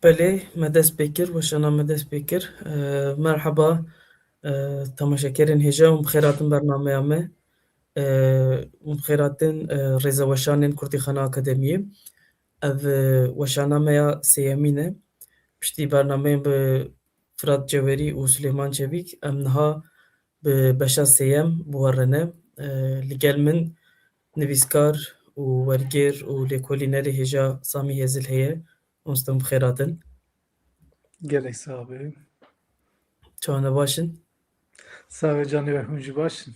بله مدست بکر و شنا مدست بکر مرحبا تماشاگرین هجا و بخیراتن برنامه همه و بخیراتن رضا وشانین کردی خانه اکادمیه او وشانامه سیامینه پشتی برنامه به فراد جوری و سلیمان چویک امنها به بشا سیم بورنه لگل من نویسکار و ورگر و لیکولی نری هجا سامی هزل هیه ونستم بخیراتن Gelek sahibi. چونه باشن Sahibi canı ve huncu başın.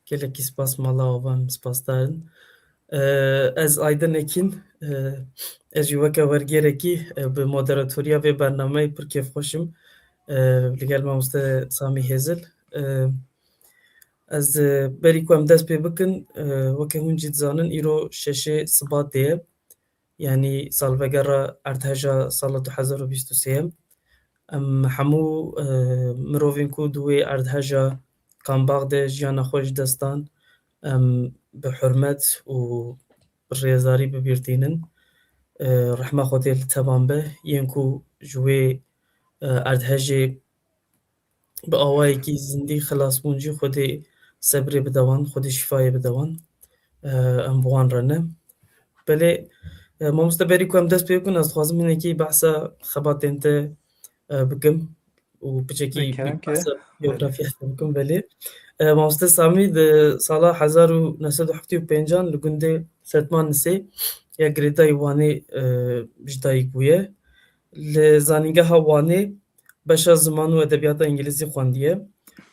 gelekî spas mala wan spas darin. Ez Aydin Ekin ez jî weke wergerekî bi moderatoriya vê bernameyê pir kêfxweş im li gel mamoste Samî Hêzil. Ez berî ku em dest pê bikin weke hûn jî dizanin îro şeşê Sibatê ye yanî salvegera erdhejî sala 2023 em hemû mirovên ku di wê erdhejî Kambax de jiyana xwe ji dest dan em bi hurmet û bi rêzarî bibîrtînin. Rehma Xwedê li tevan be yên ku ji wê erdhejê bi awayekî zindî xilas bûn jî Xwedê sebrê bide wan, Xwedê şîfayê bide wan. Em bi wan re ne. Belê mamoste berî ku em dest pê bikin ez dixwazim hinekî behsa xebatên te bikim û piçekî Kerem ki. behsa biyografiya te bikim belê. Mamoste Samî di sala 1975 li gundê Setmanisê ya girêdayî Wanê ji dayîk bûye. Li zanîngeha Wanê beşa ziman û edebiyata îngilîzî xwendiye.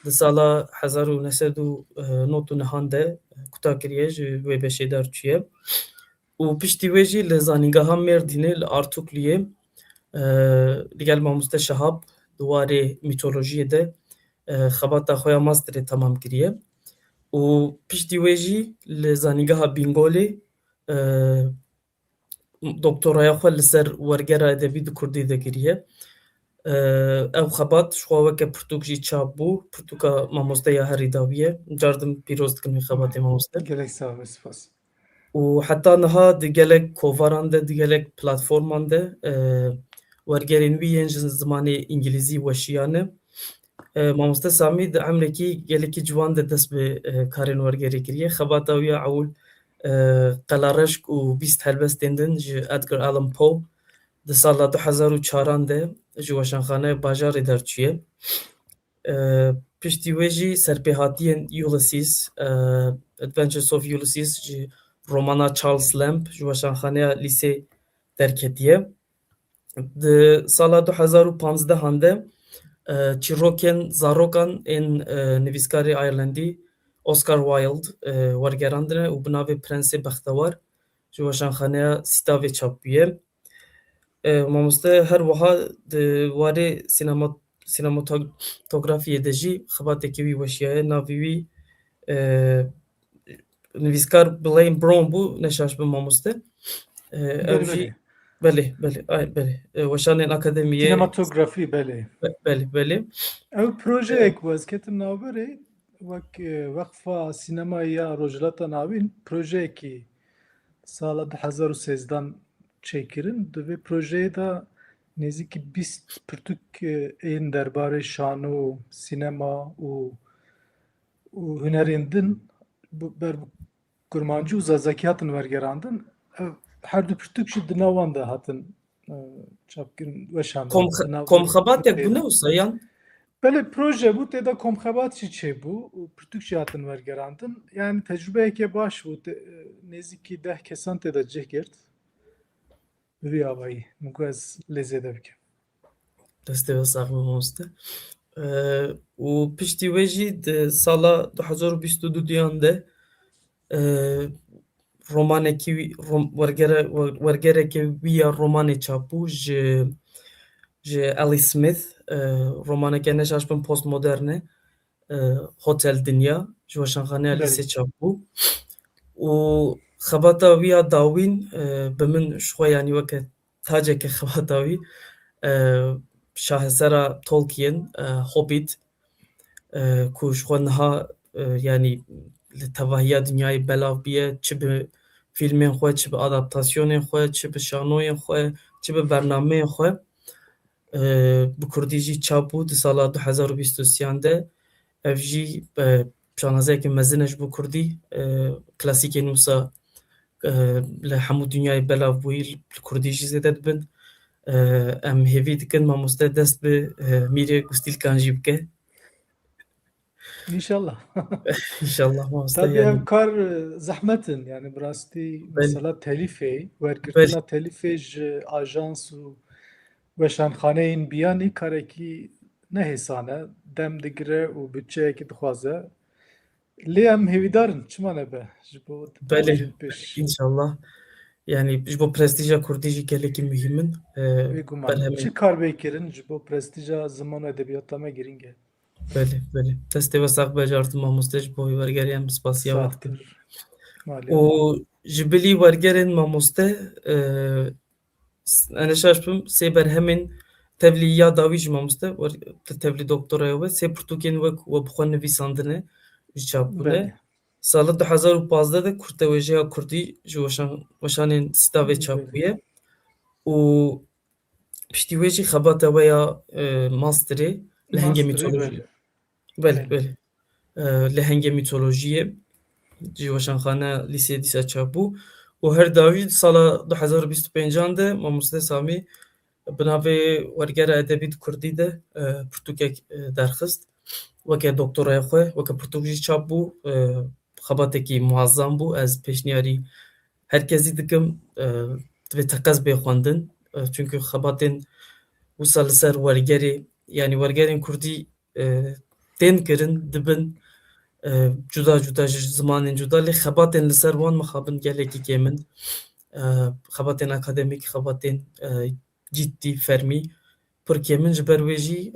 Di sala 1990 de kuta kiriye ji wê beşê derçûye. û piştî wê jî li zanîngeha Mêrdînê li Artukliyê li gel mamoste Şehab di warê mîtolojiyê de xebata xwe ya masterê temam kiriye. û piştî wê jî li zanîngeha Bingolê doktoraya xwe li ser wergera edebî di Kurdî de kiriye. Ew xebat ji xwe weke pirtûk jî çap bû, pirtûka mamosteya herî dawî ye. Car din pîroz dikim vê xebatê mamoste. Gelek sahibi spas. û heta niha di gelek kovaran de, di gelek platforman de wergerên wî yên ji zimanê îngilîzî weşiyane. Mamoste Samî di emrekî gelekî ciwan de dest bi karên wergerê kiriye. Xebata wî ya ewil Qelareşk û bîst helbestên din ji Edgar Allan Poe di sala 2004 de ji weşanxaneya bajarê derçûye. Piştî wê jî serpêhatiyên Ulysses, Adventures of Ulysses ji romana Charles Lamb ji weşanxaneya lîsê derketiye. Di sala 2015 de çîrokên zarokan ên nivîskarê Ayirlandî Oscar Wilde wergerandine û bi navê Prensê Bextewar ji weşanxaneya Sîtavê çap bûye. Mamoste her wiha di warê sînematografiyê de jî xebatekî wî weşiyaye. Navê wî nivîskar Blaine Brown bû, neşaş bin mamoste. Ew jî belê belê weşanên akademiyê Sinematografi belê. belê. Ev projeyek wez ketim navberê wek Wekfa Sînemaya Rojhilata Navîn projeyekî sala 2013 çêkirin. Di vê projeyê de nêzîkî 20 pirtûk ên derbarê şano, sînema û hunerên din ber kurmancî û zazakî hatin wergerandin. Ev her du pirtûk jî di nav wan de hatin çapkirin weşandin. Komxebatek bûne wisa yan? Belê proje bû têda komxebat jî çêbû û pirtûk jî hatin wergerandin. Yani tecrübeyekê baş bû. Nêzîkî 10 kesan têda cih girt. Bi vî avayî min ku ez lê zêde bikim. Destê ve sax be mamoste. û piştî wê jî di sala 2022 de romanekî wergerekê wî ya romanê çap bû ji Ellie Smith, romaneke neşaş bin postmodern e Hotel Dinya ji weşanxaneya lîsê çap bû. û xebata wî ya dawîn bi min ji xwe yanî weke taceke xebata wî şahesera Tolkien, Hobbit ku ji xwe niha yanî li tevahiya dinyayê belav bûye, çi bi fîlmên xwe, çi bi adaptasyonên xwe, çi bi şanoyên xwe, çi bi bernameyên xwe. bi Kurdî jî çap bû di sala 2023 de. Ev jî şanazeyekî mezin ji bo Kurdî, klasîkên wisa li hemû dünyayê belav bûyî li Kurdî jî zêde dibin. Em hêvî dikin mamoste dest bi mîrê gustîlkan jî bike. İnşallah. İnşallah mamoste Tabii ev yani kar zahmetin yani birastî belê mesela telîfê belê wergirtina telîfê ji ajans û weşanxaneyên biyanî karekî nehêsane dem digire û bütçeyekî dixwaze. Lê em hêvîdarin çima nebe ji bo belê rojên pêş. inşallah. Yani ji bo prestîja Kurdî jî gelekî mühim in. Bêguman. Berhemên Çi kar bê kirin ji bo prestîja ziman û edebiyata me girîng e. belê belê. Destê we sax bejartin mamoste ji bo wêrgeriyan bi spasiya we dikim. Saxtir. û Maliye. ji bilî wergerên mamoste eneşaş bim sê berhemên tevlî ya dawî ji mamoste tevlî doktoraya we sê pirtûkên wek we bi xwe nivîsandine ji çapbûne. Belê. Sala 2015 de kurtewêjiya Kurdî ji weşanên Stavê çap Belê. bûye û piştî wê jî xebata we ya masterê li hengê Masterê mîtolojî belê. belê Belê. belê li hengê mîtolojiyê ji weşanxane lîseyê dîsa çap bû û her dawî sala 2025 de mamoste Samî bi navê wergera edebî di Kurdî de pirtûkek derxist. Weke doktoraya xwe weke pirtûk jî çap bû xebatekî muazzam bû. Ez pêşniyarî herkesî dikim divê teqez bê xwendin çünkü xebatên wisa li ser wergerê yanî wergerên Kurdî tên kirin dibin cuda cuda ji zimanên cuda lê xebatên li ser wan mixabin gelekî kêm in. Xebatên akademîk, xebatên ciddî fermî pir kêm in ji ber wê jî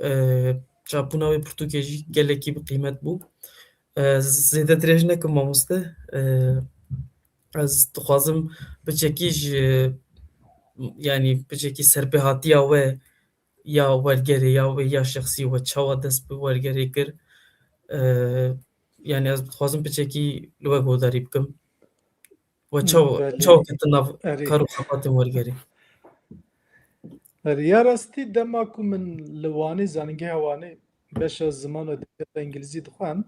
çapbûna wê pirtûkê jî gelekî bi qîmet bû. Zêde dirêj nekim mamoste. Ez dixwazim biçekî ji yanî biçekî serpêhatiya we ya wergerê ya wê ya şexsî we çawa dest bi wergerê kir. Yani ez dixwazim biçekî li we guhdarî bikim. We Belê. çawa ketin nav Erê. kar û xebatên wergerê. Ya rastî dema ku min li Wanê zanîngeha Wanê beşa ziman û edebiyata îngilîzî dixwend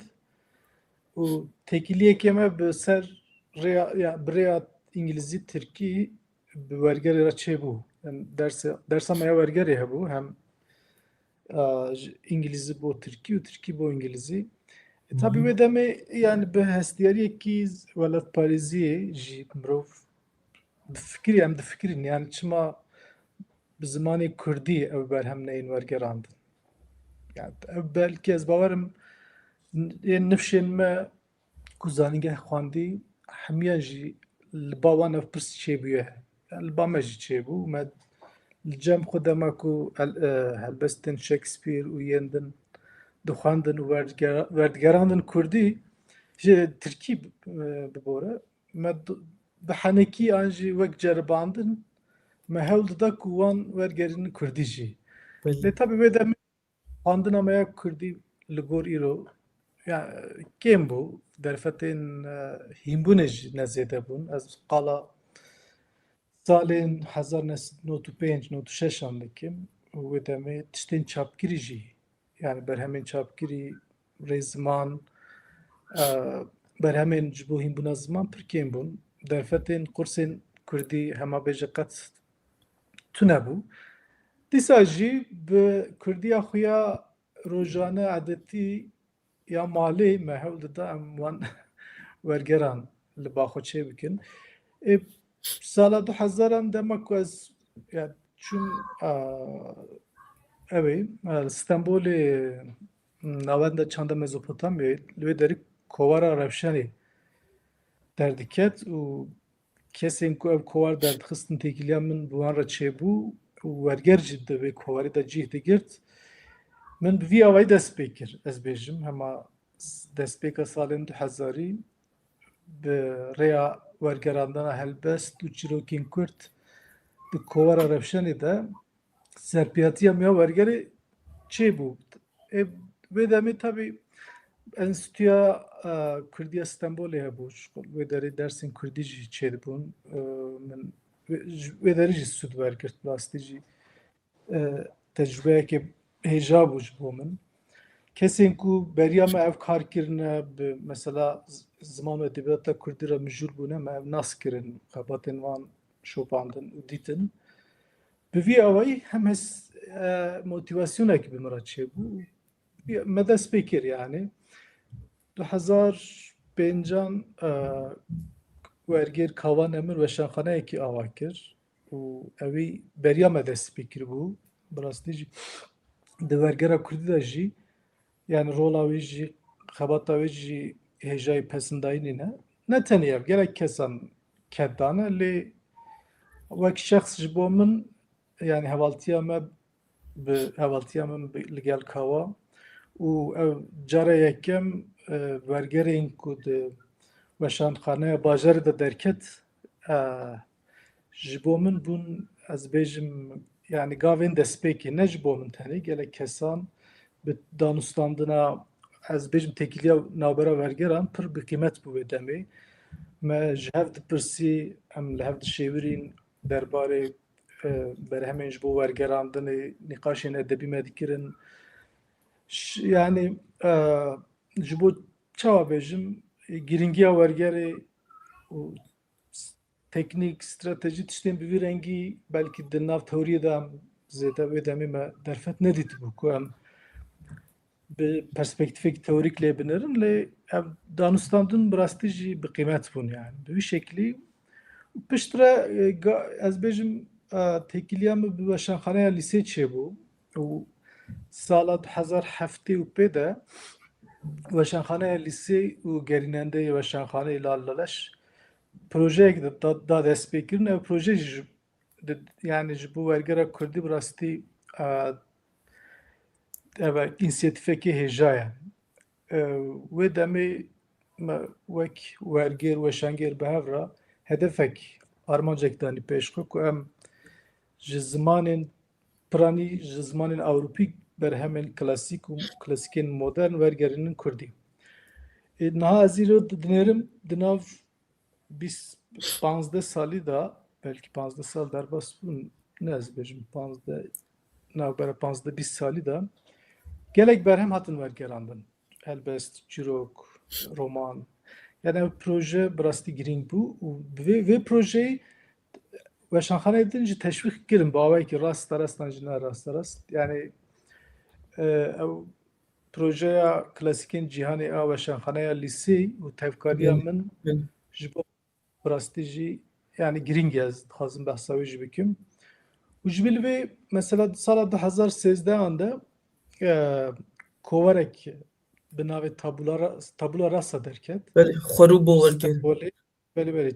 û têkiliyekê me bi ser rêya ya bi rêya îngilîzî tirkî bi wergerê re çêbû. Hem dersa me ya wergerê hebû hem ji îngilîzî bo tirkî û tirkî bo îngilîzî. Tabii wê demê yani bi hestiyariyekî welatparêziyê jî mirov difikirî em difikirîn yani çima bi zimanê Kurdî ew berhem neyên wergerandin. Yani ew belkî ez bawerim yên nifşên me ku zanîngeh xwandî hemiyan jî li ba wan ev pirsî çêbûye. Yani li ba me jî çêbû. Me li cem xwe dema ku helbestên Shakespeare û yên din dixwendin û werdigerandin Kurdî ji Tirkî bibore. Me bi henekî an jî wek ceribandin me hewl dida ku wan wergerînin Kurdî jî. Lê tabii wê demê xwandina me ya Kurdî li gor îro ya kêm bû. Derfetên hînbûnê jî ne zêde bûn. Ez qala salên 1995-96 dikim û wê demê tiştên çapkirî jî yani berhemên çapkirî rê ziman berhemên ji bo hînbûna ziman pir kêm bûn. Derfetên kursên Kurdî hema bêje qet tune bû. Dîsa jî bi Kurdiya xwe ya rojane edetî ya malê me hewl dida em wan wergeran li ba xwe çê bikin. Sala 2000 dema ku ez çûm evê Stenbolê navenda çanda Mezopotamyayê li wê derê kovara rewşenê derdiket û kesên ku ev kovar derdixistin têkiliya min bi wan re çêbû û werger jî di vê kovarî de cih digirt. Min bi vî awayî dest pê kir ez bêjim hema destpêka salên 2000 bi rêya wergerandina helbest û çîrokên Kurd di kovara rewşenê de serpêhatiya me ya wergerê çêbû. Wê demê tabii Enstitûya Kurdiya Stenbolê hebû wê derê dersên Kurdî jî çêdibûn. Min wê derê jî sûd wergirt rastî jî tecrübeyekê hêja bû ji bo min. Kesên ku beriya me ev kar kirine bi mesela ziman û edebiyata Kurdî re mijûl bûne me ev nas kirin, xebatên wan şopandin û dîtin. Bi vî awayî hem motivasyonekî bi min re çêbû me dest pê kir yani. 2005 wergêr Kavan Emir weşanxaneyekî ava kir û evî beriya me dest pê kiribû. Bi rastî jî di wergera Kurdî de jî yani rola wê jî xebata wê jî hêjayê pesendayînê ne. Ne tenê ev gelek kesan ket dane lê wek şexs ji bo min yani hevaltiya me bi hevaltiya min li gel Kawa û ev cara yekem wergerên ku di weşanxaneya bajarê de derket ji bo min bûn ez bêjim yani gavên destpêkê ne ji bo min tenê gelek kesan bi danûstandina ez bêjim têkiliya navbera wergeran pir bi qîmet bû vê demê. Me ji hev dipirsî em li hev dişêwirîn derbarê berhemên ji bo wergerandinê nîqaşên edebî me dikirin. Yani ji bo çawa bêjim giringiya wergerê û teknîk, stratejî tiştên bi vî rengî belkî di nav teoriyê de em zêde vê demê me derfet nedîtibû ku em bi perspektîfekî teorîk lê binirin lê ev danûstandin bi rastî jî bi qîmet bûn yani. Bi vî şeklî pişt re ez bêjim têkiliya me bi weşanxaneya lîsê çêbû û sala 2007 û pê de weşanxaneya lîsê û gerînendeyê weşanxaneyê Lal Laleş projeyek da dest pê kirin. Ev proje jî yani ji bo wergera Kurdî bi rastî ev înisiyatîfekê hêja ye. Wê demê me wek wergêr weşangêr bi hev re hedefek armancek danî pêş xwe ku em ji zimanên piranî ji zimanên Ewropî berhemên klasîk û klasîkên modern wergerînin Kurdî. Niha ez îro dinêrim di nav 15 salî da belkî 15 sal derbas bûn ne ez bêjim 15 navbera 15-20 salî da gelek berhem hatin wergerandin. Helbest, çîrok, roman. Yani ev proje bi rastî girîng bû û vê projeyê weşanxaneyê din jî teşwîq kirin bi awayekî rast rastan jî ne rast. Yani ew projeya klasîkên cîhanê a weşanxaneya lîsê û tevkariya min ji bo bi rastî jî yani girîng ez dixwazim behsa wê jî bikim. û ji bil vê mesela sala 2013 de kovarek bi navê tabula rasa derket. Belê xwerû bo werger. Stenbolê belê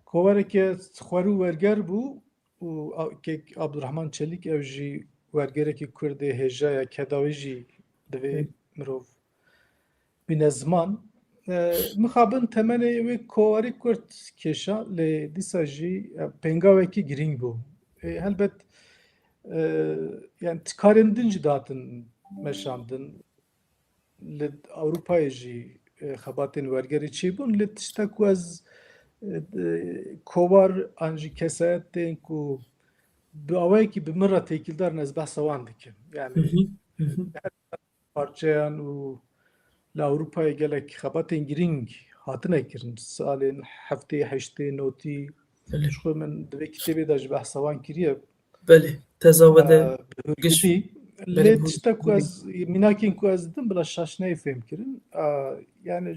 kovarekê xwerû werger bû û Abdurrahman Çelîk ev jî wergerekî Kurdê hêja ye kedawî jî divê mirov bîne ziman. Mixabin temenê wê kovarî Kurd kêşa lê dîsa jî pêngavekî girîng bû. Helbet yani karên din jî datin meşandin li Ewropayê jî xebatên wergerê çêbûn lê tiştek ku ez kovar an jî kesayetên ku bi awayekî bi min re têkildarin ez behsa wan dikim. Yani parçeyan û li Ewropayê gelek xebatên girîng hatine kirin. Salên heftê, heştê, notî ji xwe min di vê kitêbê de ji behsa wan kiriye. Belê teza we de Bi hûrgilî lê tiştek ku ez mînakên ku ez didim bila şaşneyê fêm kirin. Yani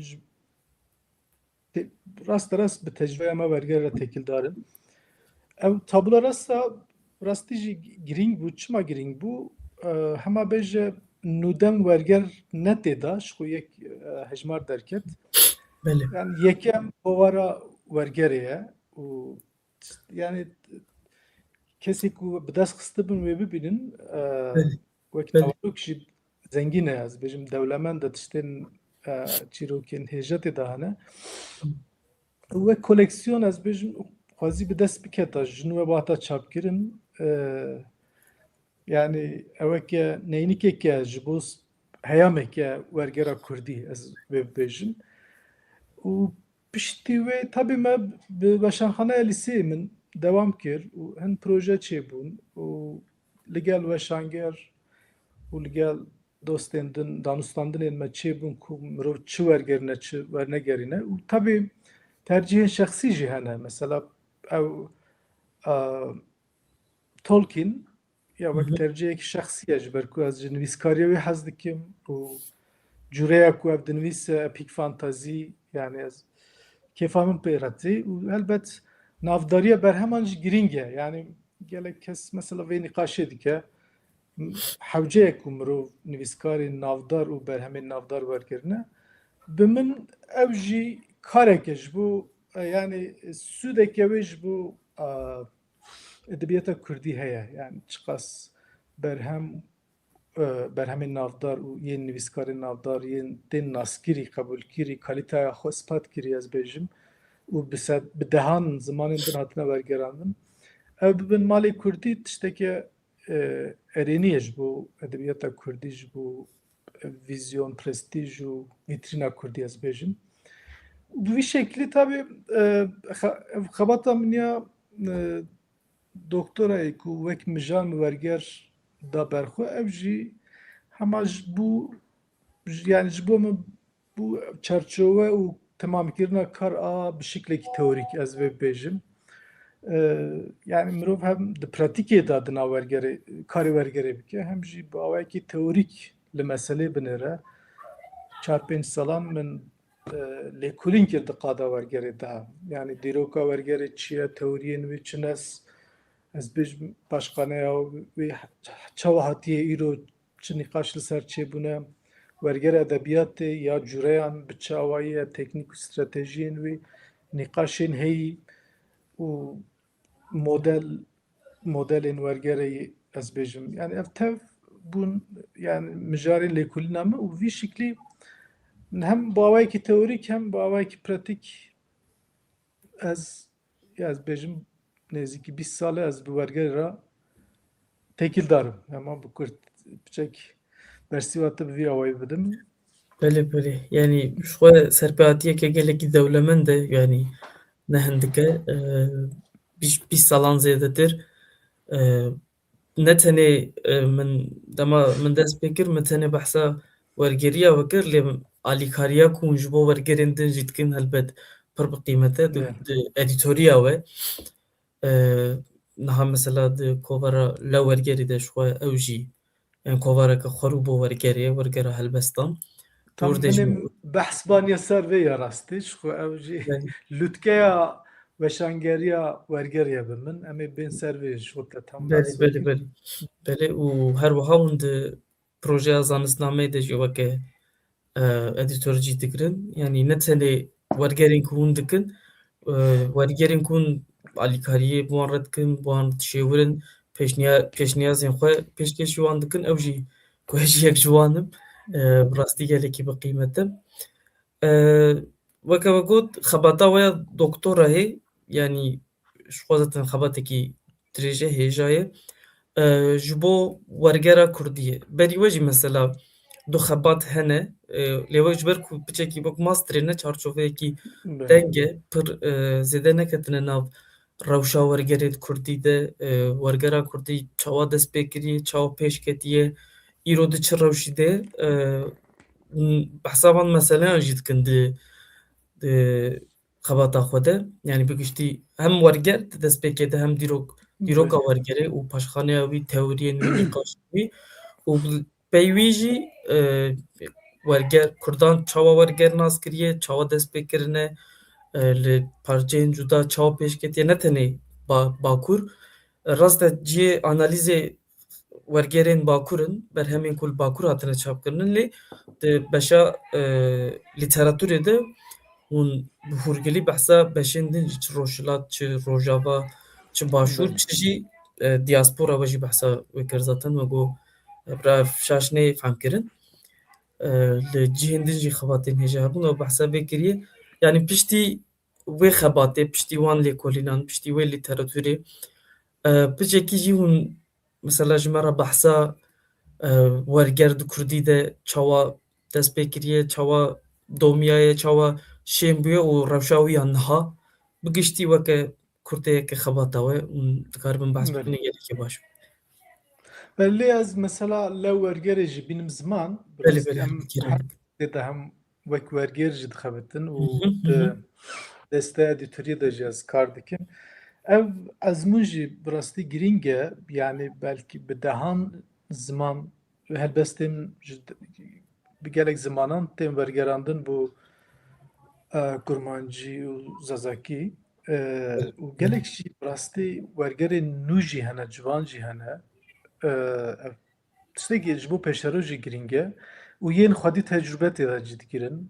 rast bi tecrübeya me werger re têkildarin. Ev tabula rasa rastî jî girîng bû. Çima girîng bû? Hema bêje nûdem werger netê da ji xwe yek hejmar derket. Yani yekem kovara wergerê ye û yani kesî ku bi dest xistibin wê bibînin wek tawaluk jî zengîn e ez bêjim dewlemend de tiştên çîrokên hêja tê de hene. Wek koleksiyon ez bêjim xwazî bi dest biketa ji nû ve bata çapkirin. Yani eweke neynikeke ji bo heyameke wergera Kurdî ez vê bêjim. û piştî wê tabii me bi weşanxaneya lîseyê min devam kir û hin proje çêbûn û li gel weşanger û li gel dostên din danûstandinên me çêbûn ku mirov çi wergerîne çi wernegerîne û tabii tercihên şexsî jî hene. Mesela ew Tolkien ya Hı wek hı. tercihekî şexsî ye ji ber ku ez ji nivîskariya wê hez dikim û cûreya ku ev dinivîse epîk fantazî yani ez kêfa min pê retî û helbet navdariya berheman jî girîng e. Yani gelek kes mesela vê nîqaşê dike hewceyek ku mirov nivîskarên navdar û berhemên navdar wergerine bi min ew jî karek e ji bo yani sûdeke wê ji bo edebiyata Kurdî heye. Yani çiqas berhem berhemên navdar û yên nivîskarên navdar yên tên naskirî, qebûlkirî, kalîteya xwe spat kirî ez bêjim û bi dehan zimanên din hatine wergerandin. Ew bibin malê Kurdî tişteke erênî ye ji bo edebiyata Kurdî ji bo vîzyon, prestîj û vîtrîna Kurdî ez bêjim. Bi vî şeklî tabii xebata min ya doktorayê ku wek mijan werger da berxwe ew jî hema ji bo yani ji bo min bu çerçove û temamkirina kar a bi şeklekî teorîk ez vê bêjim. Yani mirov hem di pratikê de dina wergerê karê wergerê bike hem jî bi awayekî teorîk li meselê binêre. 4-5 salan min lêkolîn kir di qada wergerê de. Yani dîroka wergerê çi ye, teoriyên wê çi nes, ez bêjim paşxaneya wê çawa hatiye îro çi nîqaş li ser çêbûne, wergera edebiyatê ya cûreyan bi çi awayî ye, teknîk û stratejiyên wê, nîqaşên heyî û modelên wergerê ez bêjim. Yani ev tev bûn yani mijarên lêkolîna me û vî şeklî hem bi awayekî teorîk hem bi awayekî pratik ez bêjim nêzîkî 20 sal e ez bi wergerê re tekîl darim. Hema bi Kurd biçek bersîvata bi vî awayî bidim. Belê belê. Yani xwe serpêhatiyeke gelekî dewlemend e yani ne hindik e. 20 salan zêdetir. Ne tenê min dema min dest pê kir min tenê behsa wergeriya we kir lê alîkariya ku hûn ji bo wergerên din jî dikin helbet pir bi qîmet e di edîtoriya we. Niha mesela di kovara Lew wergerî de ji xwe ew jî yani kovareke xwerû bo wergerê, wergera Helbestan. Tam Dûr de jî hinê behs baniye ser vê ya rastî ji xwe ew jî yani lûtkeya weşangeriya wergerê bi min em ê bên ser vê ji xwe tam belê behs belê wekir. belê. Belê û her wiha hûn di projeya zanistnameyê de jî weke edîtor cî dikirin. Yani ne tenê wergerên ku hûn dikin, wergerên ku hûn alîkariyê bi wan re dikin, bi wan dişêwirin, pêşniyazên xwe pêşkêşî wan dikin, ew jî ku ez jî yek ji wan im. Bi rastî gelekî bi qîmet e. Weke we got xebata we ya doktora hê, yanî ji xwe zaten xebatekî dirêj e, hêja ye. Ji bo wergera Kurdî ye. Berî we jî mesela du xebat hene, lê we ji ber ku piçekî wek masterê ne çarçoveyekî deng e, pir zêde neketine nav rewşa wergerê di Kurdî de, wergera Kurdî çawa dest pê kiriye, çawa pêş ketiye, îro di çi rewşî de behsa van meseleyan jî dikin di xebata xwe de. Yani bi giştî hem werger di destpêkê de hem dîroka wergerê û paşxaneya wî, teoriyên wî, nîqaşên wî û bi pey wî jî werger Kurdan çawa werger nas kiriye, çawa dest pê kirine, li parçeyên cuda çawa pêş ketiye ne tenê Bakur. Rast e ciyê analîzê wergerên Bakurin, berhemên ku li Bakur hatine çapkirinin lê di beşa lîteratûrê de hûn bi hûrgilî behsa beşên din jî çi Rojhilat, çi Rojava, çi Başûr, çi jî dîaspora we jî behsa wê kir zaten we got bira şaşnê femkirin. Li cihên din jî xebatên hêja hebûn ew behsa vê kiriye. Yani piştî wê xebatê, piştî wan lêkolînan, piştî wê lîteratûrê piçekî jî hûn mesela ji me re behsa werger di Kurdî de çawa dest pê kiriye, çawa domiyaye, çawa şên bûye û rewşa wî ya niha bi giştî weke kurteyeke xebata we hûn dikaribin behs bikin gelekî baş. Belli az mesela lev wergerê jî bînim ziman bi Belê rastî belê em her dikirin. de hem wek werger jî dixebitin Hı hı, û hı hı. di desteya editöriyê de jî ez kar dikim. Ev ezmûn jî bi rastî giring e, yani belkî bi dehan ziman helbestên ji bi gelek zimanan tên wergerandin bû kurmancî û zazakî Belê û belê. gelek jî bi rastî wergerên nû jî hene, ciwan jî hene. Ev tiştekî ji bo pêşero jî giring e û yên xwedî tecrübetê de cî dikirin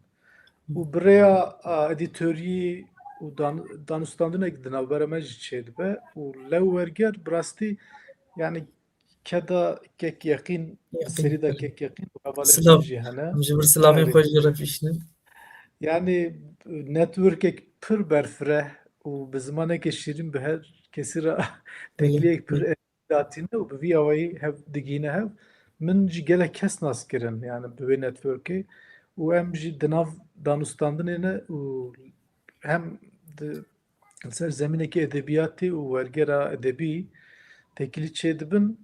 û bi rêya edîtoriyê û danûstandinekî di navbera me jî çêdibe û lew werger bi rastî yani keda kek yeqîn bi Yaqîn serî de belê. kek yeqîn û hevalên Silav. din jî hene. Em ji bir silavên Evê xwe jî revişnin. yani networkek pir berfireh û bi zimanekî şîrîn bi her kesî re Belê tekliyek pir belê. datîne û bi vî awayî hev digîne hev. Min jî gelek kes nas kirin yani bi vê networkê û em jî di nav danûstandinê ne û hem di ser zemînekî edebiyatê û wergera edebî tekilî çêdibin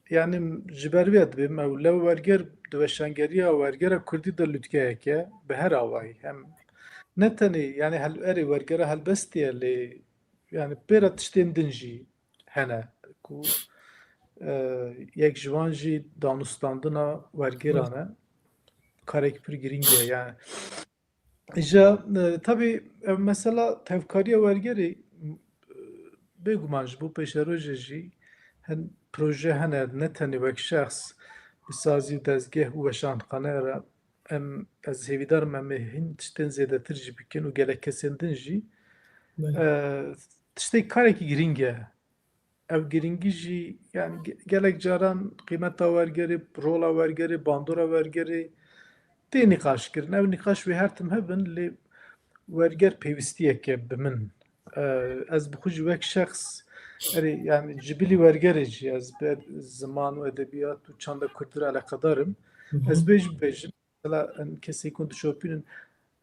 yani ji ber vê dibêm ew lew werger di weşangeriya wergera Kurdî de lûtgehek e bi her awayî hem ne tenê yani erê wergera helbestî ye lê yani pêra tiştên din jî hene ku yek ji wan jî danûstandina Belê. wergeran e karek pir giring e yani. Ja tabii mesela tevkariya wergerê bêguman ji bo pêşerojê jî hin proje hene ne tenê wek şexs bi sazî û dezgeh û weşanxane re em ez hêvîdarim em ê hin tiştên zêdetir jî bikin û gelek kesên din jî Belê. tiştekî karekî giring e. Ev giringî jî yani gelek caran qîmeta wergerê, rola wergerê, bandora wergerê tê nîqaşkirin. Ev nîqaş wê her tim hebin lê werger pêwîstiyek e bi min. Ez bi xwe ji wek şexs erê yani ji bilî wergerê jî ez bi ziman û edebiyat û çanda Kurdî re eleqedarim. Hı Ez hı. bê jî bibêjim mesela kesê ku dişopînin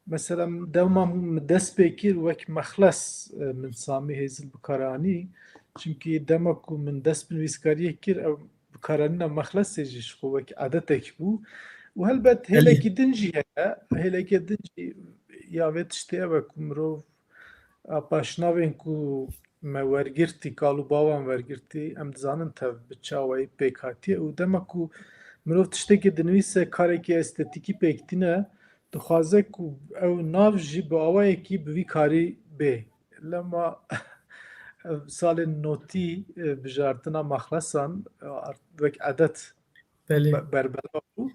mesela dewma min dest pê kir wek mexles min Samî Hêzil bikaranî çimkî dema ku min dest bi nivîskariyê kir ew bikaranîna mexlesê jî ji xwe wek edetek bû û helbet Belê. hêlekî din jî heye hêlekê din jî ya vê tiştê ew e ku mirov paşnavên ku me wergirtî kalûbawan wergirtî em dizanin tev bi çawayî pêk hatiye û dema ku mirov tiştekê dinivîse karekî estetîkî pêktîne dixwaze ku ew nav jî bi awayekî bi vî karî bê. Lema salên notî bijartina mexlesan wek edet Belê. berbela bû.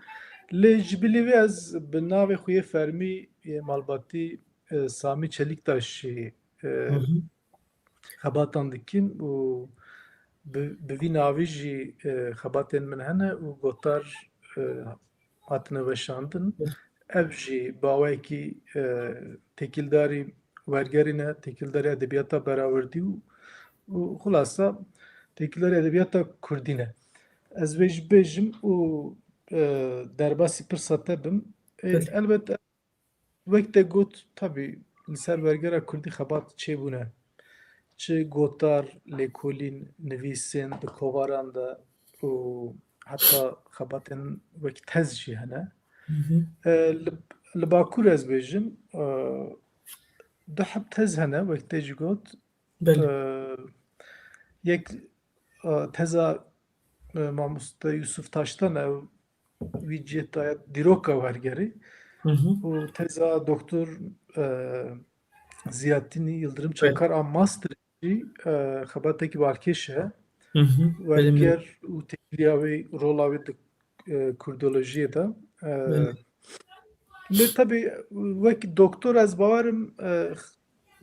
Lê ji bilî wê ez bi navê xwe yê fermî yê malbatî Samî Çelîktaşî Hı hı. xebatan dikim û bi vî navî jî xebatên min hene û gotar hatine weşandin. Belê. Ev jî bi awayekî têkildarî wergerî ne, têkildarî edebiyata Berawerdî û xulasa têkildarî edebiyata Kurdî ne. Ez vê jî bêjim û derbasî pirsa te bim. Belê. Elbette wek te got tabii li ser wergera Kurdî xebat çêbûne. Çi gotar, lêkolîn, nivîsên di kovaran de û heta xebatên wek tez jî hene. Hı hı. Li Bakur ez bêjim du heb tez hene wek te jî got. Belê. Yek teza mamoste Yusuf Taştan ew wî cihê daye dîroka wergerî Hı hı. û teza Doktor Ziyaettin Yıldırım Belê. Çakar a master jî xebatekî balkêş e. Hı hı. Belê min. Werger û têkiliya wê rola wê di kurdolojiyê de. Belê. Lê tevî wek doktor ez bawerim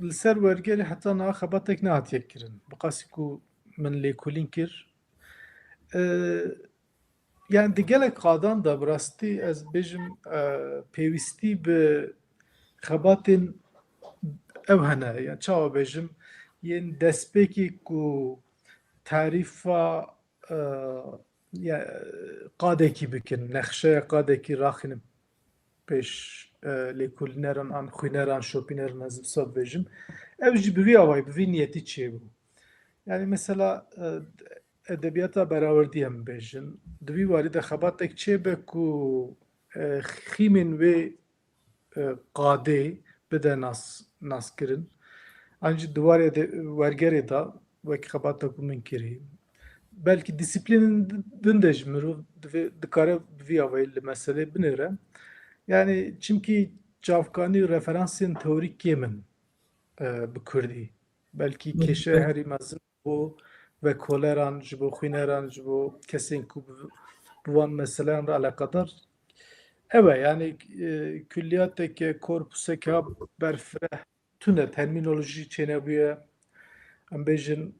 li ser wergerê heta niha xebatek nehatiye kirin. Bi qasî ku min lêkolîn kir. Yani di gelek qadan da bi rastî ez bêjim pêwîstî bi xebatên ew hene yani çawa bêjim yên destpêkê ku tarîfa ya qadekî bikin nexşeya qadekî raxînin pêş lêkolîneran an xwîneran şopîneran ez wisa bêjim ew jî bi vî awayî bi vî niyetî çêbû. Yani mesela edebiyata beraberdi em bêjin. Di vî warî de xebatek çêbe ku xîmên wê qadê bide naskirin. An jî di warê wergerê da wekî xebata ku min kirî. Belkî disiplînin din de ji mirov dikare bi vî avayî li meselê binêre. Yani çimkî çavkanî referansên teorîkê min bi Kurdî. Belkî kêşe herî mezin bû vekoleran ji bo xwîneran ji bo kesên ku bi van meseleyan re alaqedar. Evet yani külliyateke korpuseke berfireh tune terminoloji çenebüye em bêjin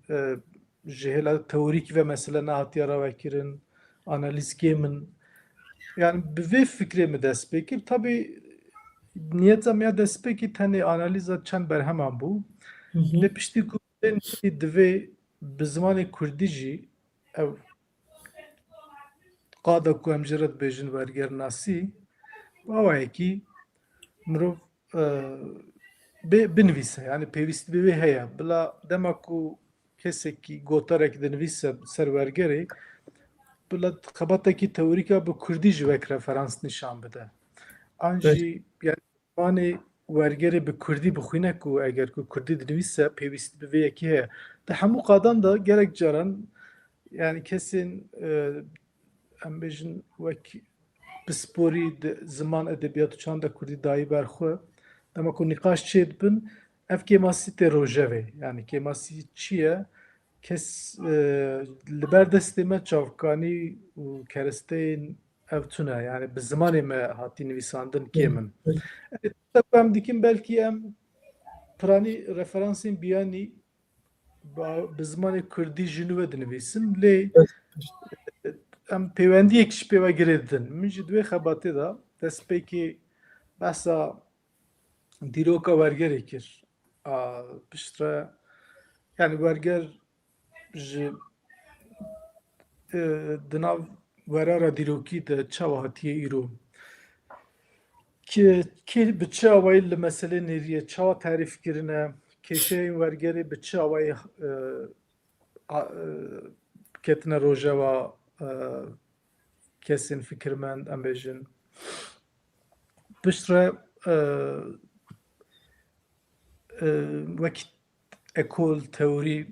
ji hêla teorîk ve mesele nehatiye ravekirin analîzkê min yani bi vê fikrê min dest pê kir tabii niyeta me ya dest pê kir tenê analîza çend berheman bû lê piştî ku divê bi zimanê Kurdî jî ev qada ku em jê re dibêjin wergernasî awayekî mirov binivîse yani pêwîstî bi wê heye bila dema ku kesekî gotarek dinivîse ser wergerê bila xebatekî teorîk bi Kurdî ji wek referans nîşan bide. An jî yani zimanê wergerê bi Kurdî bixwîne ku eger ku Kurdî dinivîse pêwîstî bi vê yekî heye. Di hemû qadan da gelek caran yani kesên em bêjin wek bi sporî di ziman edebiyat û çanda Kurdî dayî ber xwe dema ku nîqaş çê dibin ev kêmasî tê rojevê yani kêmasî çi ye kes li ber destê me çavkanî û keresteyên ev tune yani bi zimanê me hatî nivîsandin kê min. Em dikin belkî em piranî referansên biyanî bi zimanê Kurdî ji nû ve dinivîsin lê em pêwendiyek ji pê ve girê didin. Min ji divê xebatê da destpêkê behsa dîroka wergerê kir. Piştre yani werger ji di nav werara dîrokî de çawa hatiye îro kê bi çi awayî li meselê nêriye çawa tarîf kirine kêşeyên wergerê bi çi awayî ketine rojeva kesên fikirmend em bêjin piştre wekî ekol teorî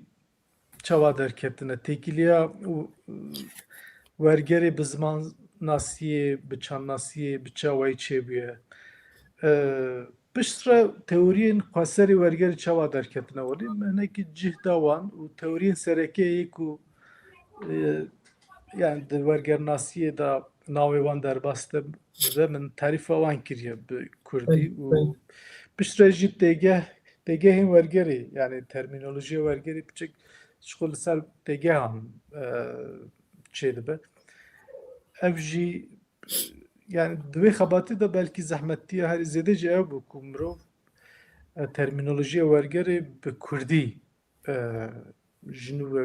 çawa derketine têkiliya wergerê bi ziman nasiyê bi çandnasiyê bi çi awayî çêbûye piştre teoriyên xweserê wergerê çawa derketine welî hinekî cih da wan û teoriyên serekeyê ku yani di wergernasiyê da navê wan derbas dibe min tarîfa wan kiriye bi Kurdî û piştre jî têgehên wergerê yani termînolojiya wergerê biçik ji li ser têgehan çê dibe. Ev jî yani di vê xebatê de belkî zehmetiya herî zêde jî ew bû ku mirov termînolojiya wergerê bi Kurdî ji nû ve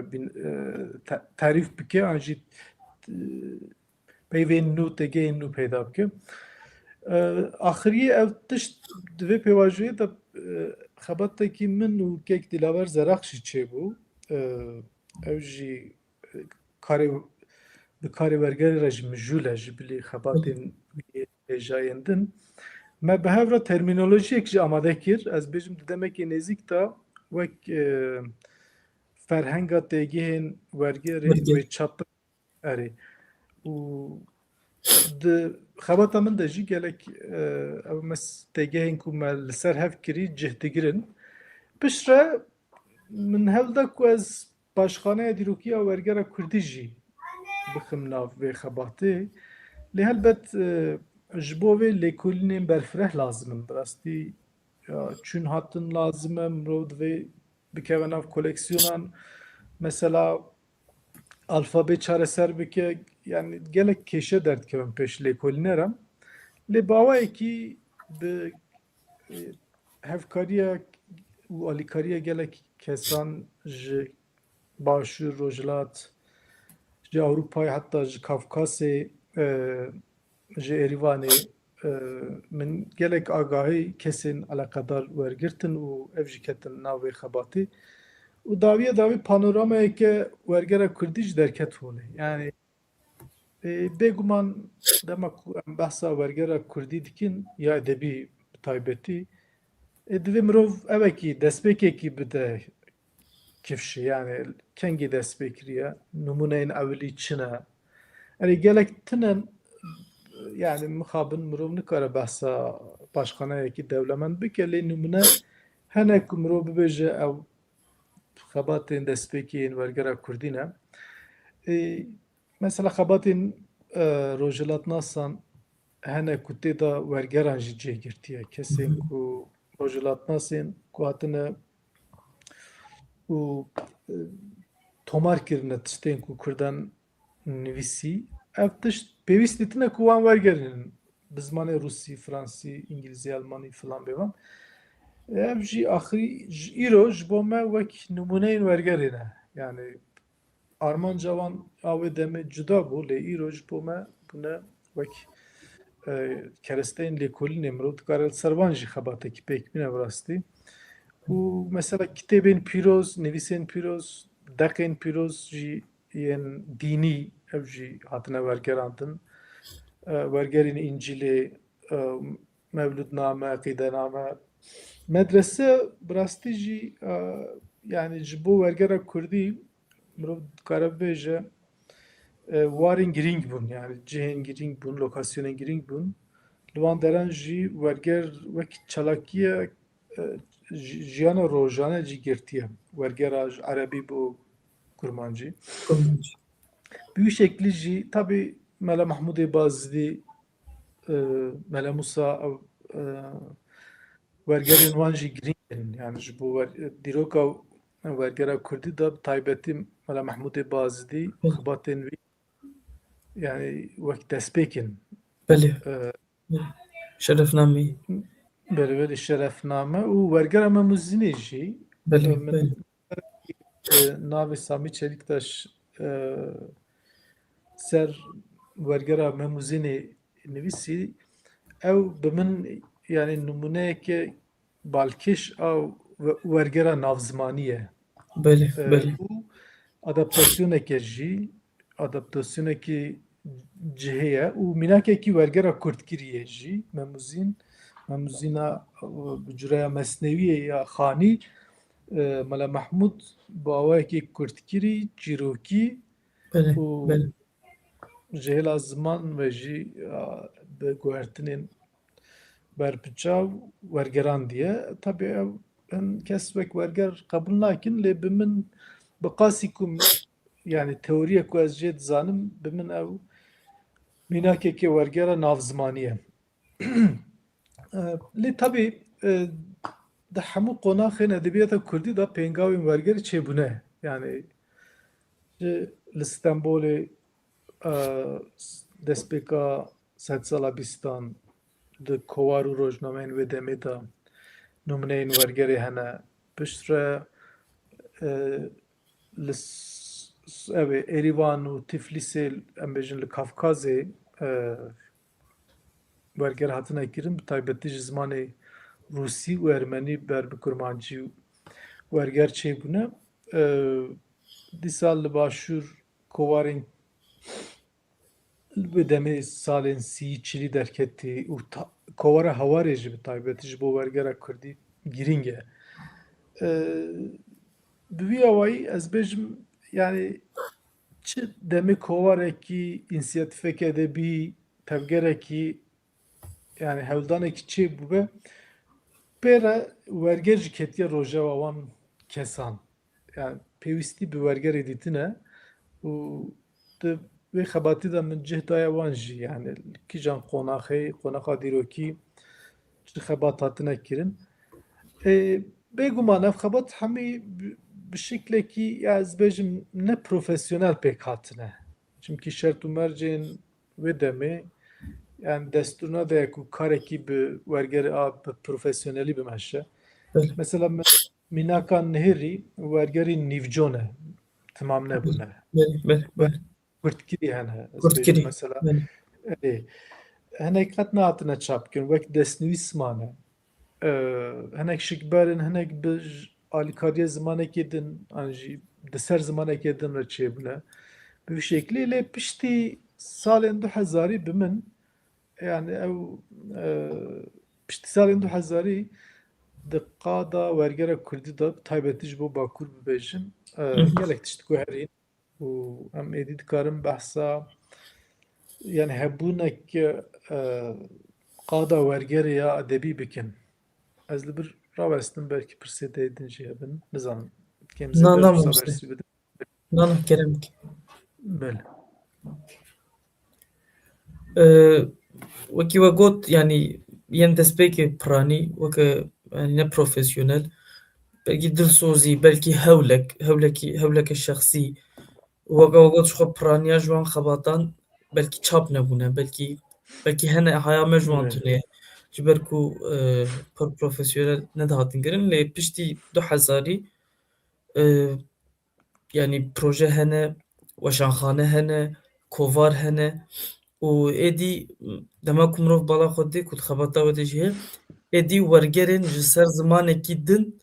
tarîf bike an jî peyvên nû têgehên nû peyda bike. Axiriyê ev tişt di vê pêvajoyê de xebatekî min û kek Dîlawer Zerax jî çêbû ew jî bi karê wergerê re ji mijûl e ji bilî xebatên hêjayên din me bi hev re termînolojiyek jî amade kir ez bêjim di demekê nêzik de wek ferhenga têgehên wergerê wê çap erê û di xebata min de jî gelek ew têgehên ku me li ser hev kirî cih digirin piştre min hewl da ku ez paşxaneya dîrokiya wergera Kurdî jî bixim nav vê xebatê lê helbet ji bo vê lêkolînên berfireh lazim in bi rastî çûn hatin lazim e mirov divê bikeve nav koleksiyonan mesela alfabe çareser bike yani gelek kêşe derdikevin pêş lêkolîneran lê bawayekî bi hevkariya û alîkariya gelek kesan ji Başûr Rojhilat ji Ewropayê heta ji Kafkasê ji Êrîvanê min gelek agahî kesên eleqedar wergirtin û ev jî ketin nav vê xebatê û dawiye panoramayeke wergera Kurdî ji derket hûne. Yani bêguman dema ku em behsa wergera Kurdî dikin ya edebî bi taybetî divê mirov evekî destpêkekî bide kifşi yani kengî destpê kiriye numuneyên ewilî çi ne erê gelek tune yani mixabin mirov nikare behsa paşxanayekî dewlemend bike lê numune hinek ku mirov bibêje ew xebatên destpêkî yên wergera Kurdî ne. Mesela xebatên rojhilatnasan hinek ku tê de wergeran jî cêgirtiye kesên ku rojhilatnasên ku hatine û tomar kirine tiştên ku Kurdan nivîsî ev tişt pêwîst dîtine ku wan wergerînin bi zimanê Rûsî, Fransî, İngilîzî, Almanî filan bêvan. Ev jî axirî ji îro ji bo me wek numuneyên wergerê ne. Yani armanca wan a wê demê cuda bû lê îro ji bo me bûne wek keresteyên lêkolînê mirov dikare li ser wan jî xebatekî pêk bîne bi rastî. û mesela kitêbên pîroz, nivîsên pîroz, deqên pîroz jî yên dînî ev jî hatine wergerandin. Wergerên İncilê, mevlûdname, eqîdename. Medrese bi rastî jî yani ji bo wergera Kurdî mirov dikare bibêje warên girîng bûn yani cihên girîng bûn, lokasyonên girîng bûn. Li wan deran jî werger wek çalakiye jiyana rojane cî girtiye. Wergera ji erebî bû kurmancî. Kurmancî. Bi wî şeklî jî tabii Mele Mahmûdê Bazidî, Mele Musa wergerên wan jî girîng in. Yani ji bo dîroka wergera Kurdî de bi taybetî Mele Mahmûdê Bazidî xebatên wî yani wek destpêk in. Belê. Şerefnameyî. Belê şerefname û wergera Memûzinê jî Belê, min belê. navê Samî Çelîktaş ser wergera Memûzinê nivîsî ew bi min yani numuneyeke balkêş a wergera navzimanî ye. Belê, belê. û adaptasyoneke jî adaptasyonekî cihê ye û mînakekî wergera Kurdkirî ye jî Memûzîn. Memûzîna bi cureya Mesnewiyê ya xanî Mele Mahmûd bi awayekî Kurdkirî, çîrokî Belê, û belê. ji hêla ziman ve jî bi guhertinên berpiçav wergerandiye. Tabii ew hin kes wek werger qebûl nakin lê bi min bi qasî ku yani teoriyek ku ez jê dizanim bi min ew mînakekî wergera navzimanî ye. Lê tabii di hemû qonaxên edebiyata Kurdî de pêngavên wergerî çêbûne. Yani li Stenbolê destpêka sedsala bîstan di kowar û rojnameyên wê demê de numuneyên wergerê hene. Piştre li Êrîvan û Tiflisê em bêjin li Kafkazê werger hatine kirin bi taybetî ji zimanê Rûsî û Ermenî ber bi kurmancî werger çêbûne. Dîsal li başûr kovarên li wê demê salên sî çilî derketî û kovara Hewarê jî bi taybetî ji bo wergera Kurdî girîng e. Bi vî awayî ez bêjim yani çi demê kovarekî înisiyatîfeke edebî tevgerekî yani hewldanekî çêbûbe pêre werger jî ketiye rojeva wan kesan. Yani pêwîstî bi wergerê dîtine û di wê xebatî de min cih daye wan jî yani kîjan qonaxê, qonaxa dîrokî çi xebat hatine kirin. Bêguman ev xebat hemî bi şeklekî ya ez bêjim ne profesyonel pêk hatine. Çimkî şert û mercên wê demê yani destur nadaye ku karekî bi wergerê a bi profesyonelî bimeşe. Mesela mînaka Nihêrî wergerî nîvco ne. Timam nebûne. Belê, belê, belê. Kurdkirî hene. Ez Kurdkirî. bêjim mesela Belê. hinek qet nehatine çapkirin wek destnivîs mane. Hinek şikberin hinek bi alîkariya zimanekê din an jî di ser zimanekê din re çêbûne. Bi vî şeklî lê piştî salên 2000 bi min yani ew piştî salên 2000 di qada wergera Kurdî de taybetî ji bo Bakur bibêjim gelek tişt guherîn û em êdî dikarin behsa yani hebûnek qada wergerê ya edebî bikin. Ez li bir rawestim belkî pirsê te din jî hebin. Nizanim. Kêm Na zêde ji wisa namamsın. bersî bidim. Na kerem. Bele. Wekî we got yani yên destpêkê piranî weke yani ne profesyonel belkî dilsozî belkî hewleke şexsî weke we got ji xwe piraniya ji wan xebatan belkî çap nebûne belkî hene heya me ji wan Bele. tune ye ji ber ku pir profesyonel nedihatin kirin lê piştî 2000 yani proje hene, weşanxane hene, kovar hene û êdî dema ku mirov bala xwe dê ku xebata we de jî heye êdî wergerên ji ser zimanekî din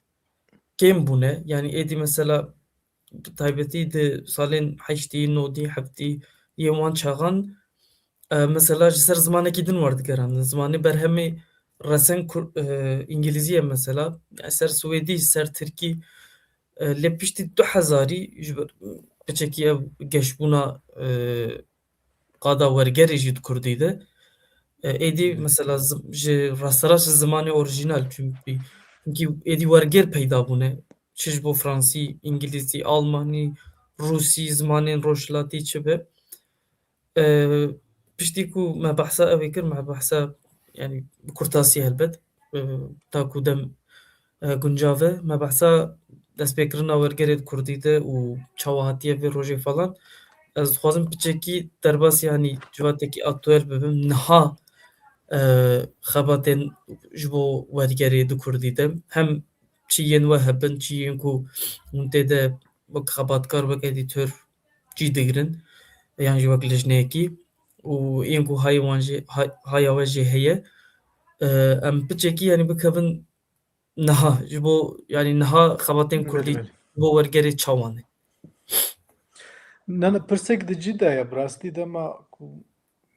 kêm bûne yani êdî mesela bi taybetî di salên heştî, nodî, heftî yên wan çaxan mesela ji ser zimanekî din werdigerandin. Zimanê berhemê resen îngilîzî ye mesela ser Swêdî, ser Tirkî lê piştî 2000 ji ber piçekî ev geşbûna qada wergerê jî di Kurdî de êdî mesela ji rasteraş zimanê orijînal çünkü êdî werger peyda bûne çi ji bo Fransî, İngilîzî, Almanî, Rûsî zimanên rojhilatî çi be piştî ku me behsa evê kir me behsa yani bi kurtasî helbet ta ku dem guncav e me behsa destpêkirina wergerê di Kurdî de û çawa hatiye vê rojê falan ez dixwazim piçekî derbas yanî ciwatekî aktuel bibim niha xebatên ji bo wergerê di Kurdî de hem çi yên we hebin çi yên ku hûn tê de wek xebatkar wek edîtör cî digirin yan jî wek lijneyekî û yên ku hayê wan jî haya we jî heye em piçekî yanî bikevin niha ji bo yanî niha xebatên Bele Kurdî bele. bo wergerê çawan e. Nana pirsek di cî de ye bi rastî dema ku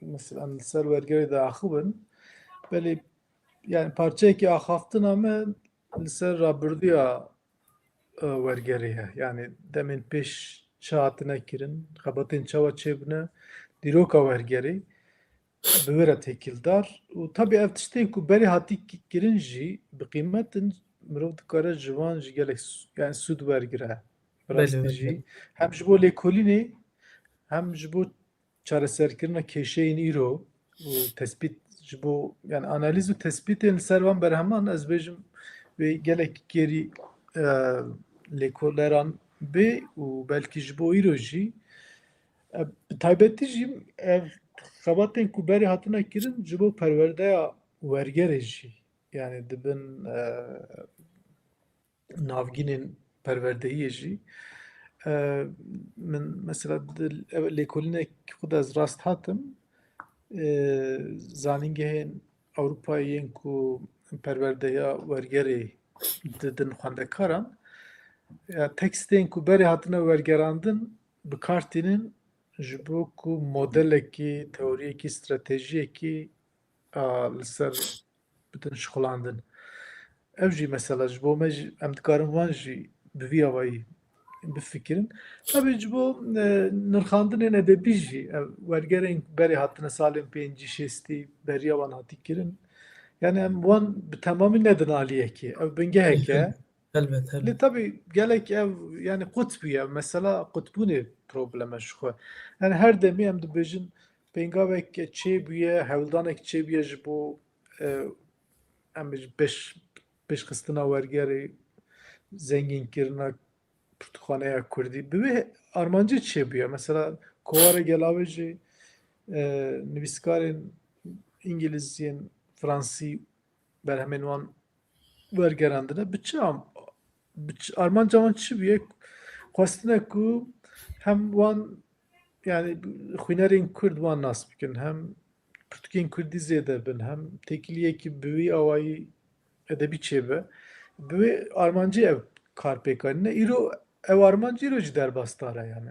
mesela em li ser wergerê de axivin belê yani parçeyekî axaftina me li ser rabirdiya wergerê ye. Yani demên pêş çi hatine kirin, xebatên çawa çêbûne, dîroka wergerê bi wê re têkildar û tabii ev tiştên ku berê hatî kirin jî bi qîmetin mirov dikare ji wan jî gelek yani sûd wergire. Bi Belê rastî jî belê. hem ji bo lêkolînê hem ji bo çareserkirina kêşeyên îro û tespît ji bo yani analîz û tespîtên li ser wan berheman ez bêjim wê gelek gerî lêkoleran bê û belkî ji bo îro jî bi taybetî jî ev xebatên ku berê hatine kirin ji bo perwerdeya wergerê jî yani dibin navgînên perwerdehiyê jî min mesela di lêkolînek xwe de ez rast hatim zanîngehên Ewropayê yên ku perwerdeya wergerê didin xwendekaran ya tekstên ku berê hatine wergerandin bi kar tînin ji bo ku modelekî, teoriyekî, stratejiyekî li ser bitin şixulandin. Ev jî mesela ji bo me jî em dikarin wan jî bi vî awayî bifikirin. Tabii ji bo nirxandinên edebî jî ev wergerên berê hatine salên pêncî şêstî beriya wan hatî kirin. Yani em wan bi temamî nedin aliyekê. Ev bingehek e. Helbet Lê helbet. tabii gelek ev yani qutbî ye. Mesela qutbûnê probleme ji xwe. Yani her demê em dibêjin pêngavek çêbûye, hewldanek çêbûye ji bo em bêjin pêşxistina wergerê, zengînkirina pirtûkxaneya Kurdî bi wê armancî çêbûye. Mesela kovara gelavê jî nivîskarên İngilîziyên Fransî berhemên wan wergerandine bi çi armanca wan çi bûye xwestine ku hem wan yani xwînerên Kurd wan nas bikin hem pirtûkên Kurdî zêde bin hem têkiliyekî bi wî awayî edebî çêbe bi wê armancî ev karpêkanîne îro ew armanc îro jî derbastar e yani.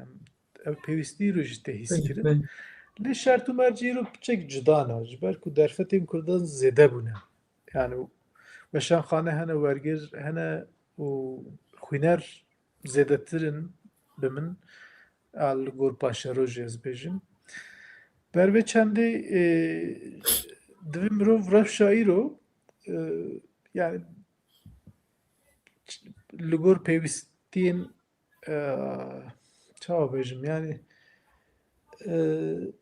Ev pêwîstî îro jî tê hîs Bê kirin. bê Lê şert û merci îro piçek cuda ne ji ber ku derfetên Kurdan zêde bûne. Yani weşanxane hene, wergêr hene û xwîner zêdetir in bi min li gor paşerojê ez bêjim. Ber vê çendê divê mirov rewşa îro yani li gor pêwîstiyên çawa bêjim yani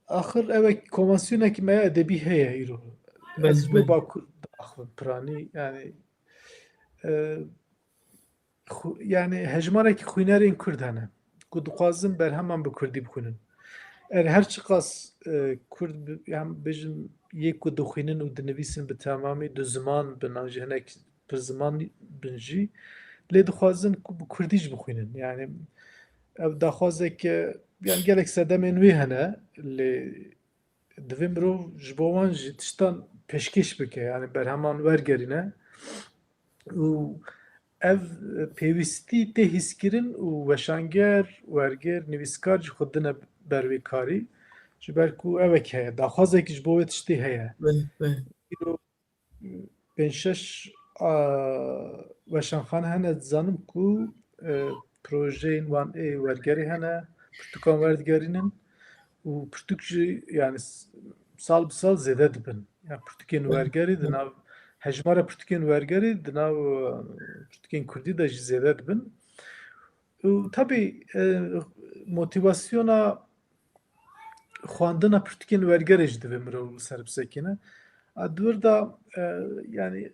axir ew konvansiyonekî me ya edebî heye îro. Ez ji bê bo Bakur diaxivim piranî yani yani hejmarekî xwînerên Kurd hene ku dixwazin berheman bi Kurdî bixwînin. Er her çi qas Kurd yani bêjin yê ku dixwînin û dinivîsin bi temamî du ziman bin an jî hinek pir ziman bin jî lê dixwazin ku bi Kurdî jî bixwînin. Yani ev daxwazeke yani gelek sedemên wê hene lê divê mirov ji bo wan jî tiştan pêşkêş bike yani berheman wergerîne û ev pêwîstî tê hîskirin û weşanger, werger, nivîskar jî xwe dine ber vê karî ji ber ku evek heye daxwazekî ji bo wê tiştê heye. bê Îro pênc şeş weşanxane hene dizanim ku projeyên wan ê wergerê hene pirtûkan werdigerînin û pirtûk jî yani sal bi sal zêde dibin. Yani pirtûkên wergerî di nav hejmara pirtûkên wergerî di nav pirtûkên Kurdî de jî zêde dibin. û tabii motivasyona xwandina pirtûkên wergerê jî divê mirov li ser bisekine. A dûr da yani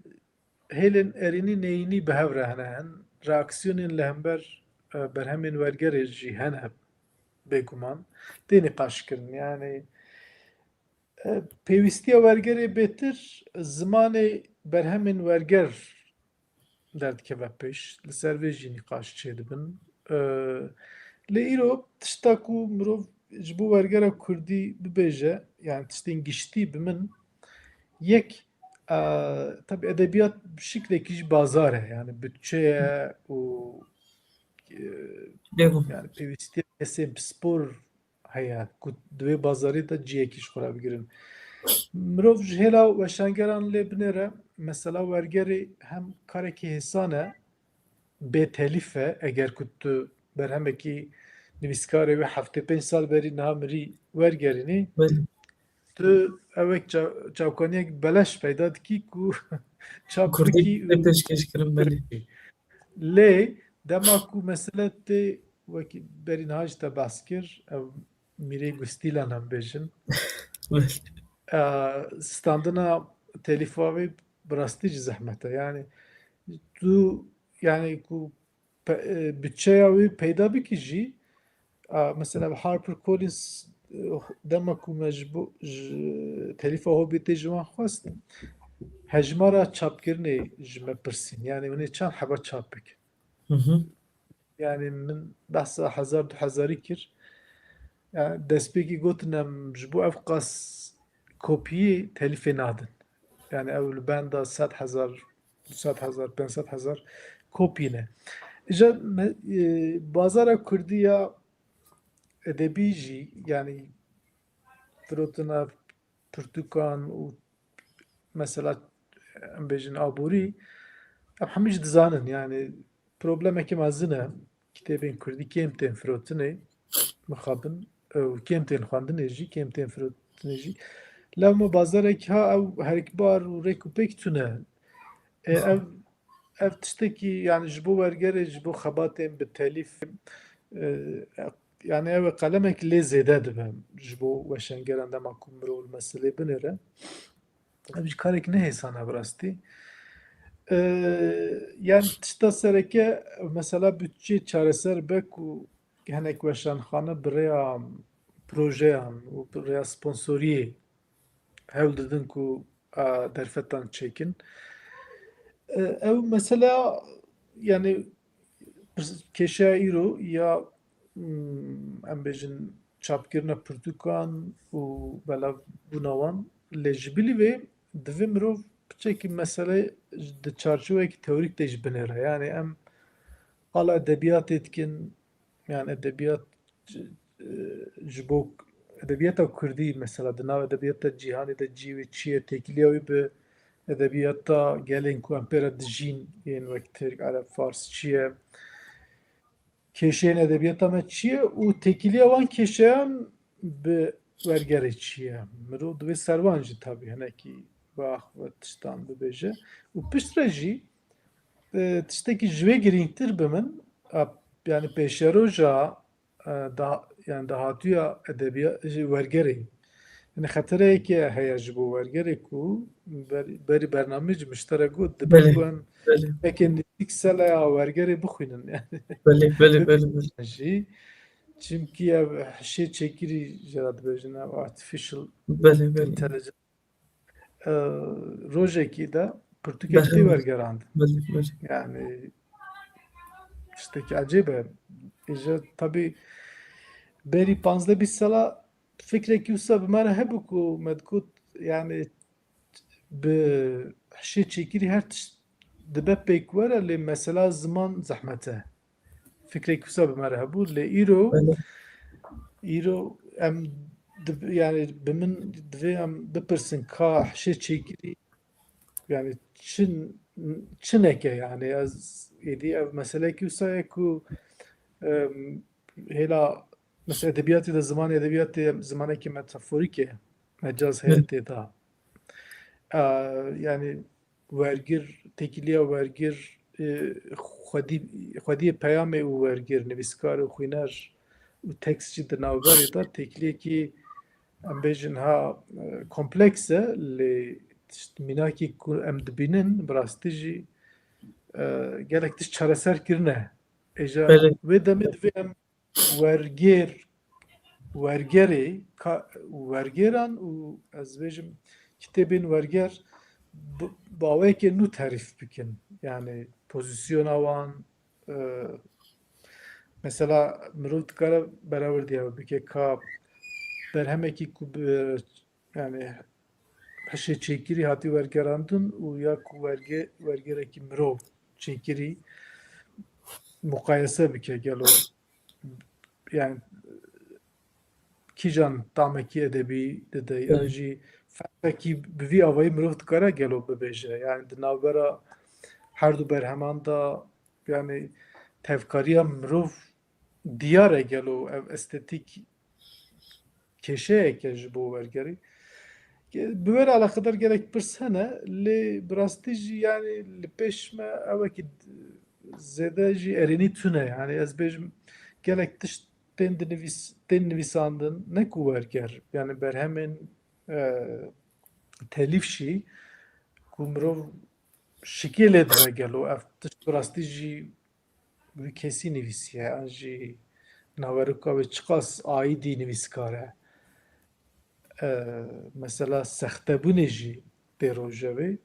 hêlên erînî neyînî bi hev re hene hin. Reaksiyonên li hember berhemên wergerê jî hene bêguman. Tê nîqaşkirin yani pêwîstiya wergerê bêtir zimanê berhemên werger derdikeve pêş li ser vê jî nîqaş çêdibin. Lê îro tişta ku mirov ji bo wergera Kurdî bibêje yani tiştên giştî bi min yek tabii edebiyat bir şeklekî jî bazar e yani bütçeye û bêgûm yani pêwîstiya kesên pispor heye ku divê bazarî de ciyekî ji xwe re bigirin. Mirov ji hêla weşangeran lê binêre mesela wergerê hem karekî hêsan e bê telîf e eger ku tu berhemekî nivîskarê wê heftê pênc sal berî niha mirî wergerînî bê tu evek çavkaniyek beleş peyda dikî ku çap Kurdî bikî tê û pêşkêşkirin belê lê dema ku mesele tê wekî berî niha jî te behs kir ew mîrê gustîlan em bêjin standina telîfa wê bi rastî jî zehmet e yani tu yani ku bütçeya wê peyda bikî jî mesela HarperCollins dema ku me ji bo telîfa Hobbitê ji wan xwestin hejmara çapkirinê ji me pirsîn yani hûn ê çend heba çap bikin. Yani min behsa hezar du hezarî kir yani destpêkî gotin em ji bo ev qas kopiyê telîfê nadin. Yani ew li benda 100,000 200,000 500,000 kopî ne. İja bazara Kurdî ya edebî jî yani firotina pirtûkan û mesela em bêjin aborî em hemû jî dizanin yani problemekî mezin e kitêbên Kurdî kêm tên firotinê mixabin û kêm tên xwendinê jî kêm tên firotinê jî lewma bazarekî ha ew herikbar û rêk û pêk tune ev tiştekî yani ji bo wergerê ji bo xebatên bi telîf yani ew qelemekî lê zêde dibe ji bo weşangeran dema ku mirov li meselê binêre ev jî karekî nehêsan e bi rastî. Yani tişta sereke mesela bütçe çareser be ku hinek weşanxane bi rêya projeyan û bi rêya sponsoriyê hewl didin ku derfetan çêkin. Ew mesela yani kêşeya îro ya em bêjin çapkirina pirtûkan û belav bûna wan lê ji bilî vê divê mirov piçekî mesele di çarçovekî teorîk de jî binêre yani em hala edebiyat etkin, yani edebiyat ji bo edebiyata Kurdî mesela di nav edebiyata cîhanê de cî çi ye têkiliya wî bi edebiyata gelên ku em pê re dijîn yên wek Tirk, Ereb, Fars çi ye? Kêşeyên edebiyata me çi ye û têkiliya wan kêşeyan bi wergerê çi ye? Mirov divê servan jî tabî hinekî bax ve tiştan bibêje û pişt re jî tiştekî ji wê girîngtir bi min yani pêşeroja yani dahatuya edebiyat ji wergerê yani xetereyekê heye ji bo wergerê ku berî bername jî mişterek got dibe بله ku em بله pekên nêzik seleya wergerê bixwînin yani بله بله بله bibêjin بله jî çimkî ev hişê çêkirî jî dibêjin ev artificial بله بله intelligence rojekî de pirtûkek tê بله wergerand بله بله yani tiştekî ecêb e êje tabii berî 15-20 sala fikrekî wisa bi me re hebû ku me digot yani bi hişê çêkirî her tişt dibe pêkwere lê mesela ziman zehmet e. Fikrekî wisa bi me re hebû lê بله îro em yani bi min divê em bipirsin ka hişê çêkirî yani çineke yani ez êdî ev meselekî wisa ye ku hêla mesela edebiyatê de zimanê edebiyatê zimanekî metaforîk e mecaz heye بله têda yani wergir têkiliya wergir xwediyê peyamê û wergir nivîskar û xwîner û tekst jî di navberê de têkiliyekî em bêjin ha kompleks e lê mînakê ku em dibînin bi rastî jî gelek tişt çareserkirine êja بله wê demê divê em wergerê wergeran û ez bêjim kitêbên werger bawekê nû terîf bikin yani pozisyona wan mesela mirov dikare beraberdiya bike ka berhemekî ku yani hişê çêkirî hatî wergerandin û ya ku wergerekî mirov çêkirî muqayese bike gelo yani kîjan tamekî edebî dide ya بله jî felsefekî bi vî avayî mirov dikare gelo bibêje yani di navbera her du berheman da yani tevkariya mirov diyar e gelo ev estetik kêşeyeke ji bo wergerî bi wê re alaqedar gelek pirs hene lê bi rastî jî yani li pêş me ewekî zêde jî erênî tune yani ez bêjim gelek tişt tên nivîsandin ne ku werger yani berhemên telîf jî ku mirov şikê lê dibe gelo ev tişt bi rastî jî wî kesî nivîsiye an jî naweroka wê çi qas aîdî nivîskar e mesela sextebûnê jî tê rojevê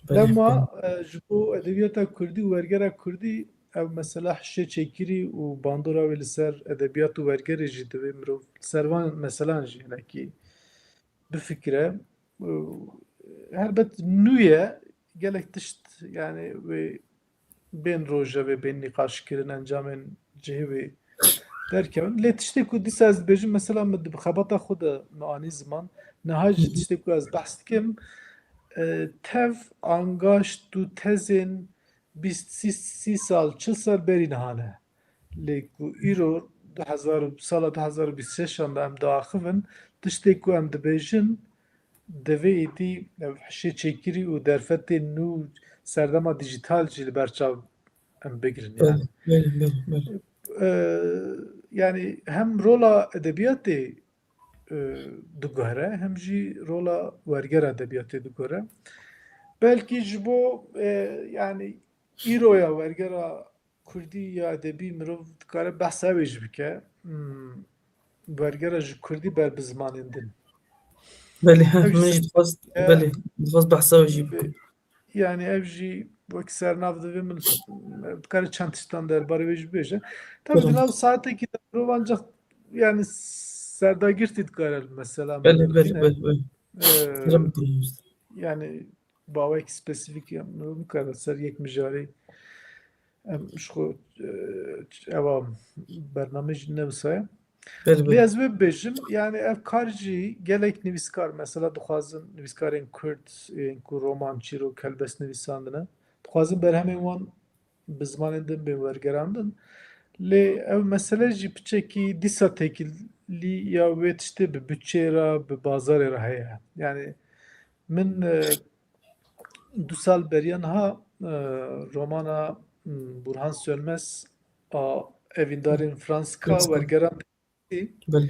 بله lema بله ji bo edebiyata Kurdî û wergera Kurdî ev mesela hişê çêkirî û bandora wê li ser edebiyat û wergerê jî divê mirov li ser van meselan jî hinekî bifikire helbet nû ye gelek tişt yani wê bên rojevê bên nîqaşkirin encamên cihê wê derkevin lê tiştê ku dîsa ez dibêjim mesela min di xebata xwe de me anî ziman niha jî tiştê ku ez behs dikim tev angaş tu tezên 20 sal 40 sal berî niha ne lê ku îro sala 2026 de em diaxivin tiştê ku em dibêjin divê êdî ev hişê çêkirî û derfetên nû serdema dijîtal jî li ber çav em bigirin yani. بله بله بله Yani hem rola edebiyatê digore hem jî rola wergera edebiyatê digore. Belkî ji bo yani îroya wergera Kurdî ya edebî mirov dikare behsa wê jî bike. Wergera ji Kurdî ber bi zimanên din. بله Ev jî من جد خواست sernaye بله خواست بحثا وجي بكم yani ev jî wek sernav divê min dikare çend tiştan derbarê wê jî bêje. Tabii di بله nav saetekî de mirov ancak yani serdagirtî dikare mesela بله بله bixwîne. بله بله Ee, كلام yani bawek spesifîk mirov nikare ser yek mijarê em şo eva bername jî nevîsaye. بله Lê بله ez bibêjim yani ev kar jî gelek nivîskar mesela dixwazin nivîskarên Kurd ên ku roman çîrok helbest nivîsandine dixwazin berhemên wan bi zimanên din bên wergerandin. Lê ev mesele jî piçekî dîsa tekilî ya wê tiştê bi bütçê re bi bazarê re heye. Yani min du sal beriya niha romana Burhan Sönmez a evîndarên Franska فرانسکا wergeran tekilî. بله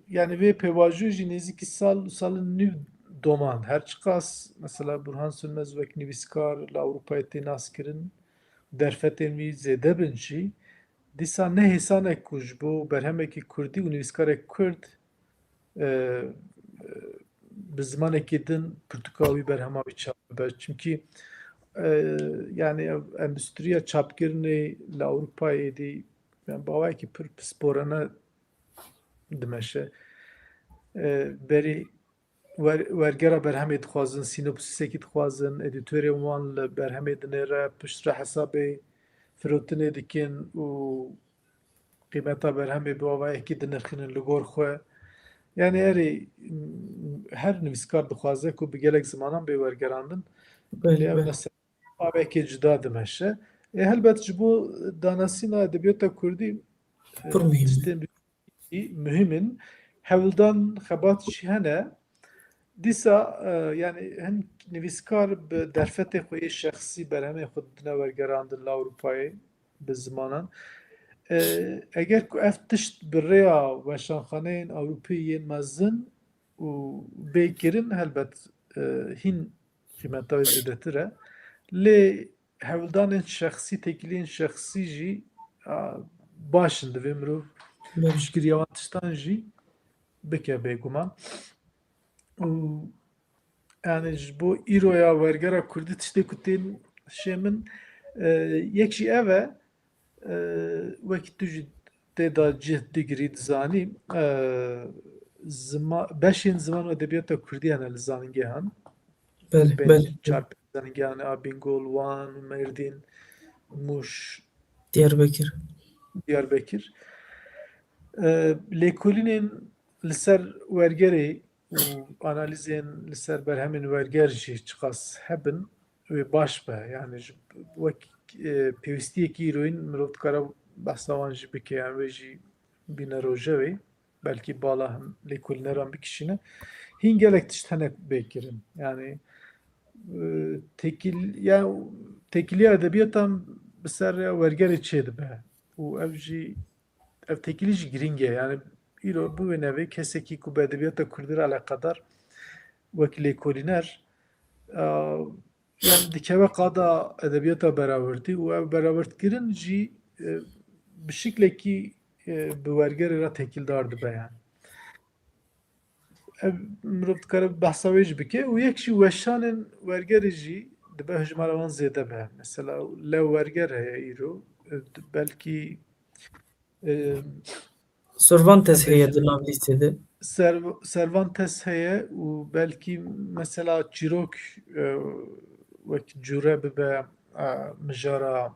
Yani vê pêvajoyê jî nêzîkî salên nû doman. Her çiqas mesela Burhan Sönmez wek nivîskar li Ewropayê tê naskirin derfetên wî zêde bin jî dîsa ne hêsanek ku ji bo berhemekî Kurdî û nivîskarek Kurd e, bi zimanekî din pirtûka wî berhema wî çap bibe. Çimkî yani endüstriya çapkirinê li Ewropayê dî yani bawayekî pir pisporane dimeşe. Berî wergera berhemê dixwazin, sînopsîsekî dixwazin, edîtörên wan li berhemê dinêre, piştre hesabê firotinê dikin û qîmeta berhemê bi wawayekî dinirxînin li gor xwe. Yani erê her nivîskar dixwaze ku bi gelek zimanan bê wergerandin lê بله ev بله mesela bavekê cida dimeşe. Helbet ji bo danasîna edebiyata Kurdî پر مهمه tiştên mühimin hevldan xebat jî hene. Dîsa yani hin nivîskar bi derfetê xwe yê şexsî berhemê xwe dine wergerandin li Ewropayê bi zimanan. Eger ku ev tişt bi rêya weşanxaneyên Ewropî yên mezin û bê kirin helbet hîn qîmeta wê zêdetir e. Lê hevldanên şexsî, tekiliyên şexsî jî baş in divê mirov بله piştgiriya wan tiştan jî bike bêguman. û yani ji bo îroya wergera Kurdî tiştê ku tên şê min yek jî ev e wekî tu jî tê da cih digirî dizanî beşên ziman û edebiyata Kurdî hene li zanîngehan بله bên بله çar pênc zanîngehan a Bingol, Wan, Mêrdîn, Mûş, Diyarbakır Diyarbekir. Lêkolînên li ser wergerê û analîzên li ser berhemên werger jî çiqas hebin wê baş be yani wek pêwîstiyekî îroyîn mirov dikare behsa wan jî bike yani wê jî bîne rojevê belkî bala him lêkolîneran bikişîne hîn gelek tişt hene bêkirin yani tekiliya edebiyatan bi ser wergerê çê dibe û ev jî ev tekilî jî giring e yani îro bûye nevê kesekî ku bi edebiyata Kurdî re eleqedar wek lêkolîner yani dikeve qada edebiyata berabertî û ev berabertkirin jî bi şiklekî bi wergerê re tekildar dibe yani. Ev mirov dikare behsa wê jî bike û yek jî weşanên wergerê jî dibe hejmara wan zêde be. Mesela lew werger heye îro belkî Cervantes em heye bêjin di nav lîstede. Cervantes heye û belkî mesela çîrok wek cûre bibe mijara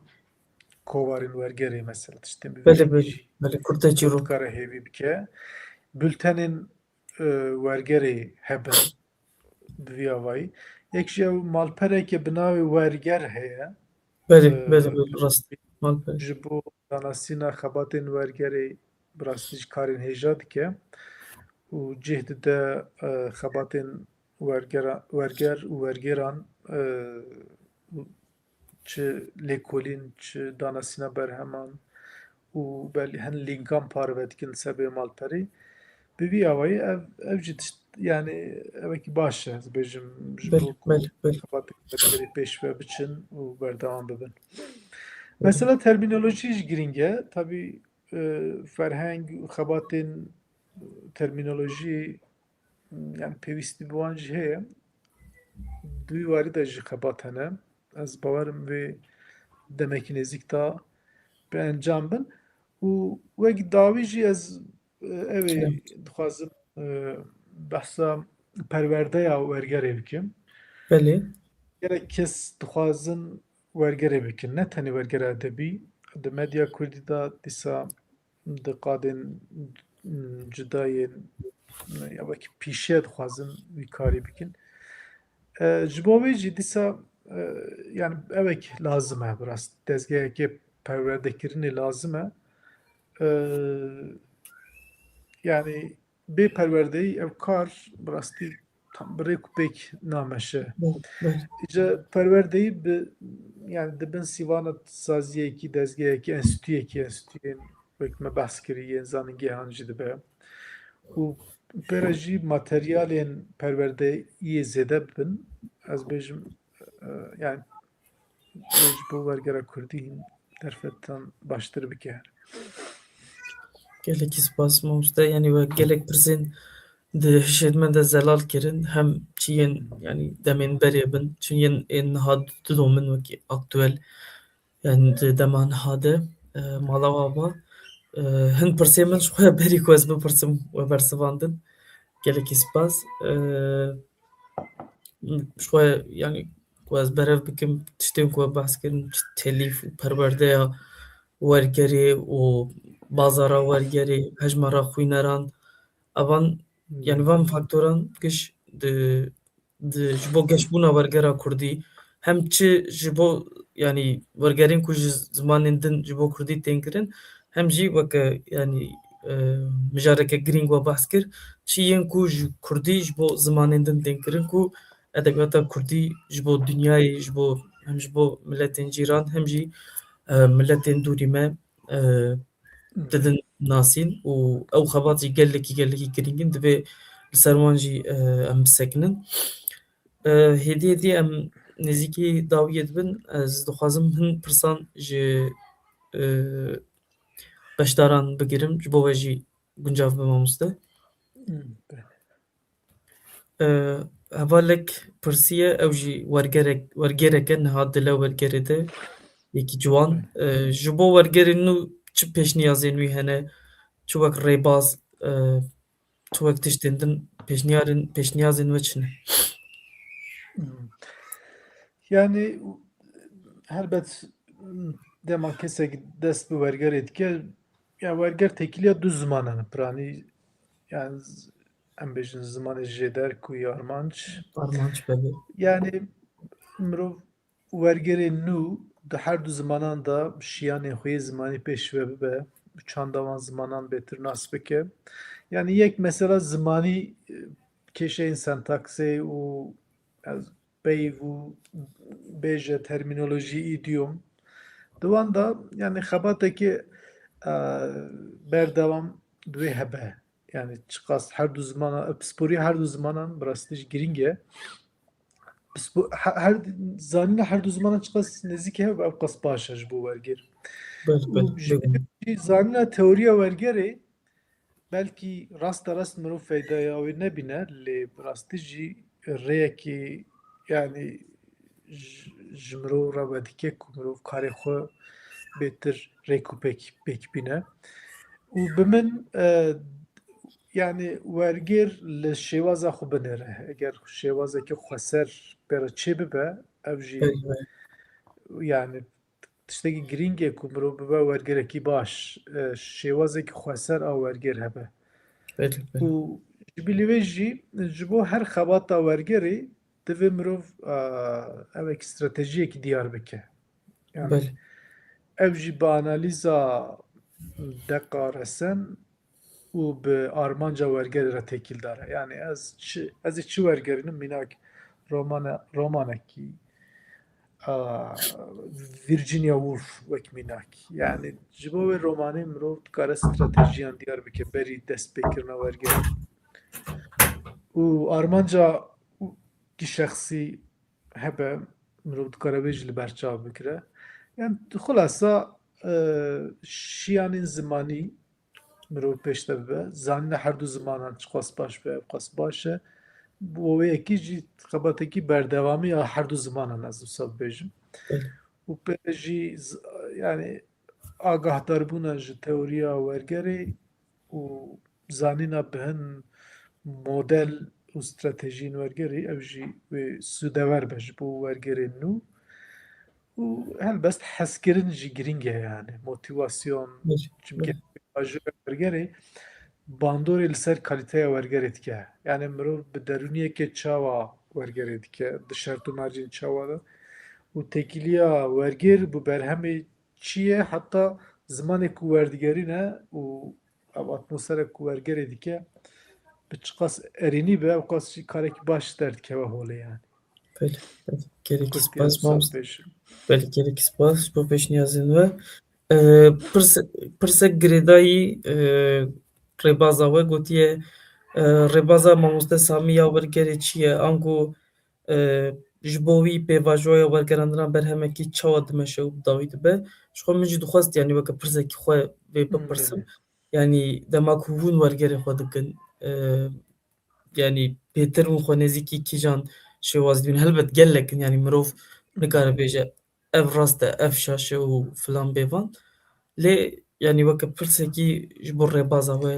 kovarên wergerê mesela tiştên bi vê Bele şeklî bele jî bele kurta mirov çîrok. dikare hêvî bike. Bültenên wergerê hebin bi vî avayî. Yek jî ew malpereke bi navê werger heye Bele bele bele rast. Malpere. ji bo danasîna xebatên wergerê bi rastî jî karên hêja dike û cih dide xebatên werger û wergeran çi lêkolîn çi danasîna berheman û belî hin lînkan parve dikin li ser bê malperê bi vî awayî ev jî tişt yani evekî baş e ez dibêjim ji bo Bele ku bele bele. xebatên wergerê pêşve biçin û berdewam bibin. Mesela terminolojî jî giring e tabii ferheng û xebatên terminolojî yani pêwîstî bi wan jî heye duî warî de jî xebat hene ez bawerim vê demekî nêzik da bi encam bin û wek dawî jî ez evê Çiğ. dixwazim behsa perwerdeya wergerê bikim. Bele Gelek kes dixwazin wergerê bikin, ne tenê wergera edebî, di medya Kurdî da dîsa di qadên cudayên ya wekî pîşiya dixwazin vî karî bikin. Ji bo wê jî dîsa yani evek lazim e bi rast dezgehekê perwerdekirinê lazim e. Yani bê perwerdeyî ev kar bi rastî tam bi rêk û pêk nameşe. بله Îca perwerdeyî bi yani dibin sîvana saziyekî, dezgehekî, enstitûyên wek me behs kirî yên zanîngehan jî dibe û pere jî materyalên perwerdeyiyê zêde bibin. Ez bêjim yani wê ji bo wergera Kurdî derfetan baştir bike. gelekî spas mamoste yani ve gelek pirsên di hişê de zelal kirin hem çiyên yani demên berê bin çün yên niha didomin wekî aktûel yani di dema niha de mala we hin pirsên min ji xwe berî ku ez bipirsim we bersivandin gelekî spas ji xwe yani ku ez berev bikim tiştên ku we behs kirin telîf û perwerdeya wergerê û bazara wergerê hejmara xwîneran evan yani van faktoran giş ji bo geşbûna wergera Kurdî hem çi ji bo yani wergerên ku ji zimanên din ji bo Kurdî tên kirin hem jî weke yani mijareke girîng we behs kir çi yên ku ji Kurdî ji bo zimanên din tên kirin ku edebiyata Kurdî ji bo dunyayê ji bo hem ji bo milletên cîran hem jî milletên dûrî me didin nasîn û ew xebat jî gelekî girîng in divê li ser wan jî em bisekinin. Hêdî em nêzîkî dawiyê dibin ez dixwazim hin pirsan ji beşdaran bigirim ji bo we jî guncav be mamoste. Hevalek pirsiye ew jî wergerek e niha dile wergerê de yekî ciwan ji bo wergerên nû çi pêşniyazên wî hene çi wek rêbaz çi wek tiştên din pêşniyazên we çi ne? Yani helbet dema kesek dest bi wergerê dike ya werger tekiliya du zimanan piranî yani em bêjin zimanê jêderk û ya armanc. Armanc belê. Yani mirov wergerê nû di her du zimanan da şiyanê xwe yê zimanî pêş ve bibe çanda wan zimanan bêtir nas bike. Yani yek mesela zimanî kêşeyên sentaksê û peyv û bêje termînolojî îdiom di wan da yani xebatekî berdewam divê hebe. Yani çiqas her du zimana pisporî her du zimanan bi rastî jî girîng e. Zanîna her du zimanan çiqas nêzik hebe ev qas baş e ji bo werger. Belê û ji bêgûn. zanîna teoriya wergerê belkî rasta rast mirov feydeya wê nebîne lê bi rastî jî rêyekê yani ji mirov re vedike ku mirov karê xwe bêtir rêk û pêk bîne û bi min yani werger li şêwaza xwe binêre eger şêwazekî xweser pere çê bibe ev jî Belê yani tiştekî girîng e ku mirov bibe wergerekî baş şêwazekî xweser a werger hebe belê û ji bilî wê jî ji bo her xebata wergerê divê mirov evek stratejiyekî diyar bike. Yani belê ev jî bi analîza deqa resen û bi armanca wergerê re têkildar e. Yani ez ê çi wergerînim mînak romanekî Virginia Woolf wek mînak. Yani ji bo wê romanê mirov dikare stratejiyan diyar bike berî destpêkirina wergerê û armanca kî şexsî hebe mirov dikare wê jî li ber çav bikire. Yani xulasa şiyanên zimanî mirov pêşte bibe zanîna her du zimanan çi qas baş be ev qas baş e bo wê yekî jî xebatekî berdewamî ya her du zimanan ez wisa bibêjim belê û pê jî yani agahdarbûna ji teoriya wergerê û zanîna bi hin model û stratejiyên wergerê ev jî wê sûdewer be ji bo wergerên nû û helbest hezkirin jî giring e yani motivasyon Belê, çimkî belê, ajê wergerê bandorê li ser kaliteya wergerê dike. Yani mirov bi derûniyekê çawa wergerê dike di şert û mercên çawa de û tekiliya wergêr bi berhemê çi ye heta zimanê ku werdigerîne û ev atmosferek ku wergerê dike bi çi qas erînî be ew qas jî karekî baş derdikeve holê yani. belê, belê. Gelekî Kurtiya spas wisa mamoste. pêş. Belê, gelekî spas ji bo pêşniyazên we. Pirsek girêdayî rêbaza we gotiye rêbaza mamoste Samî ya wergerê çi ye? Ango ji bo wî pêvajoya wergerandina berhemekî çawa dimeşe û dawî dibe? Ji xwe min jî dixwast yanî weke pirsekî xwe vê bipirsim. Belê. Yanî dema ku hûn wergerê xwe dikin yanî pêtir û xwe nêzîkî kîjan şêwaz dibîn. Helbet gelekin yanî mirov nikare bêje ev rast e, ev şaş e û filan bêvan. Lê yanî weke pirsekî ji bo rêbaza we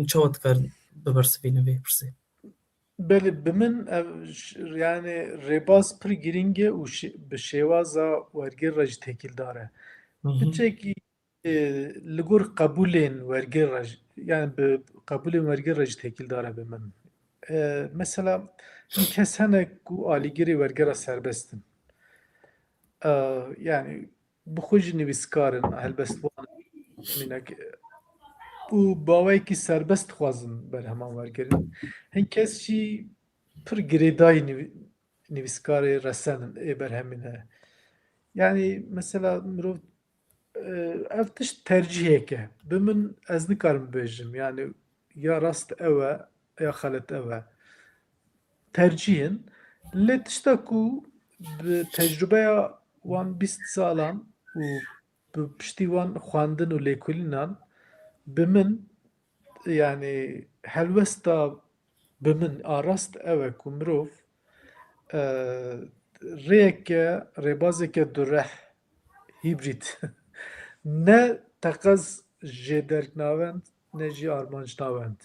çawa dikarin bibersivînin vê pirsê? Belê bi min ev yani rêbaz pir giring e û bi şêwaza wergêr re jî têkildar e. Hı hı. Piçekî li gor qebûlên wergêr re jî yani bi qebûlên wergêr re jî têkildar e bi min. Mesela hin kes hene ku alîgirê wergera serbest in. Yani bi xwe jî nivîskar in helbest wan mînek û bawayekî serbest dixwazin berheman wergerin. Hin kes jî pir girêdayî nivîskarê resen in ê berhemî ne. Yani mesela mirov ev tişt tercihek e. Bi min ez nikarim bibêjim yani ya rast ew e ya xelet ew e. Tercih in. Lê tişta ku bi tecrübeya wan 20 salan û bi piştî wan xwandin û lêkolînan bi min yani helwesta bi min a rast ew e ku mirov rêyeke rêbazeke dureh hîbrîd ne teqez jêderknavend ne jî armancknavend.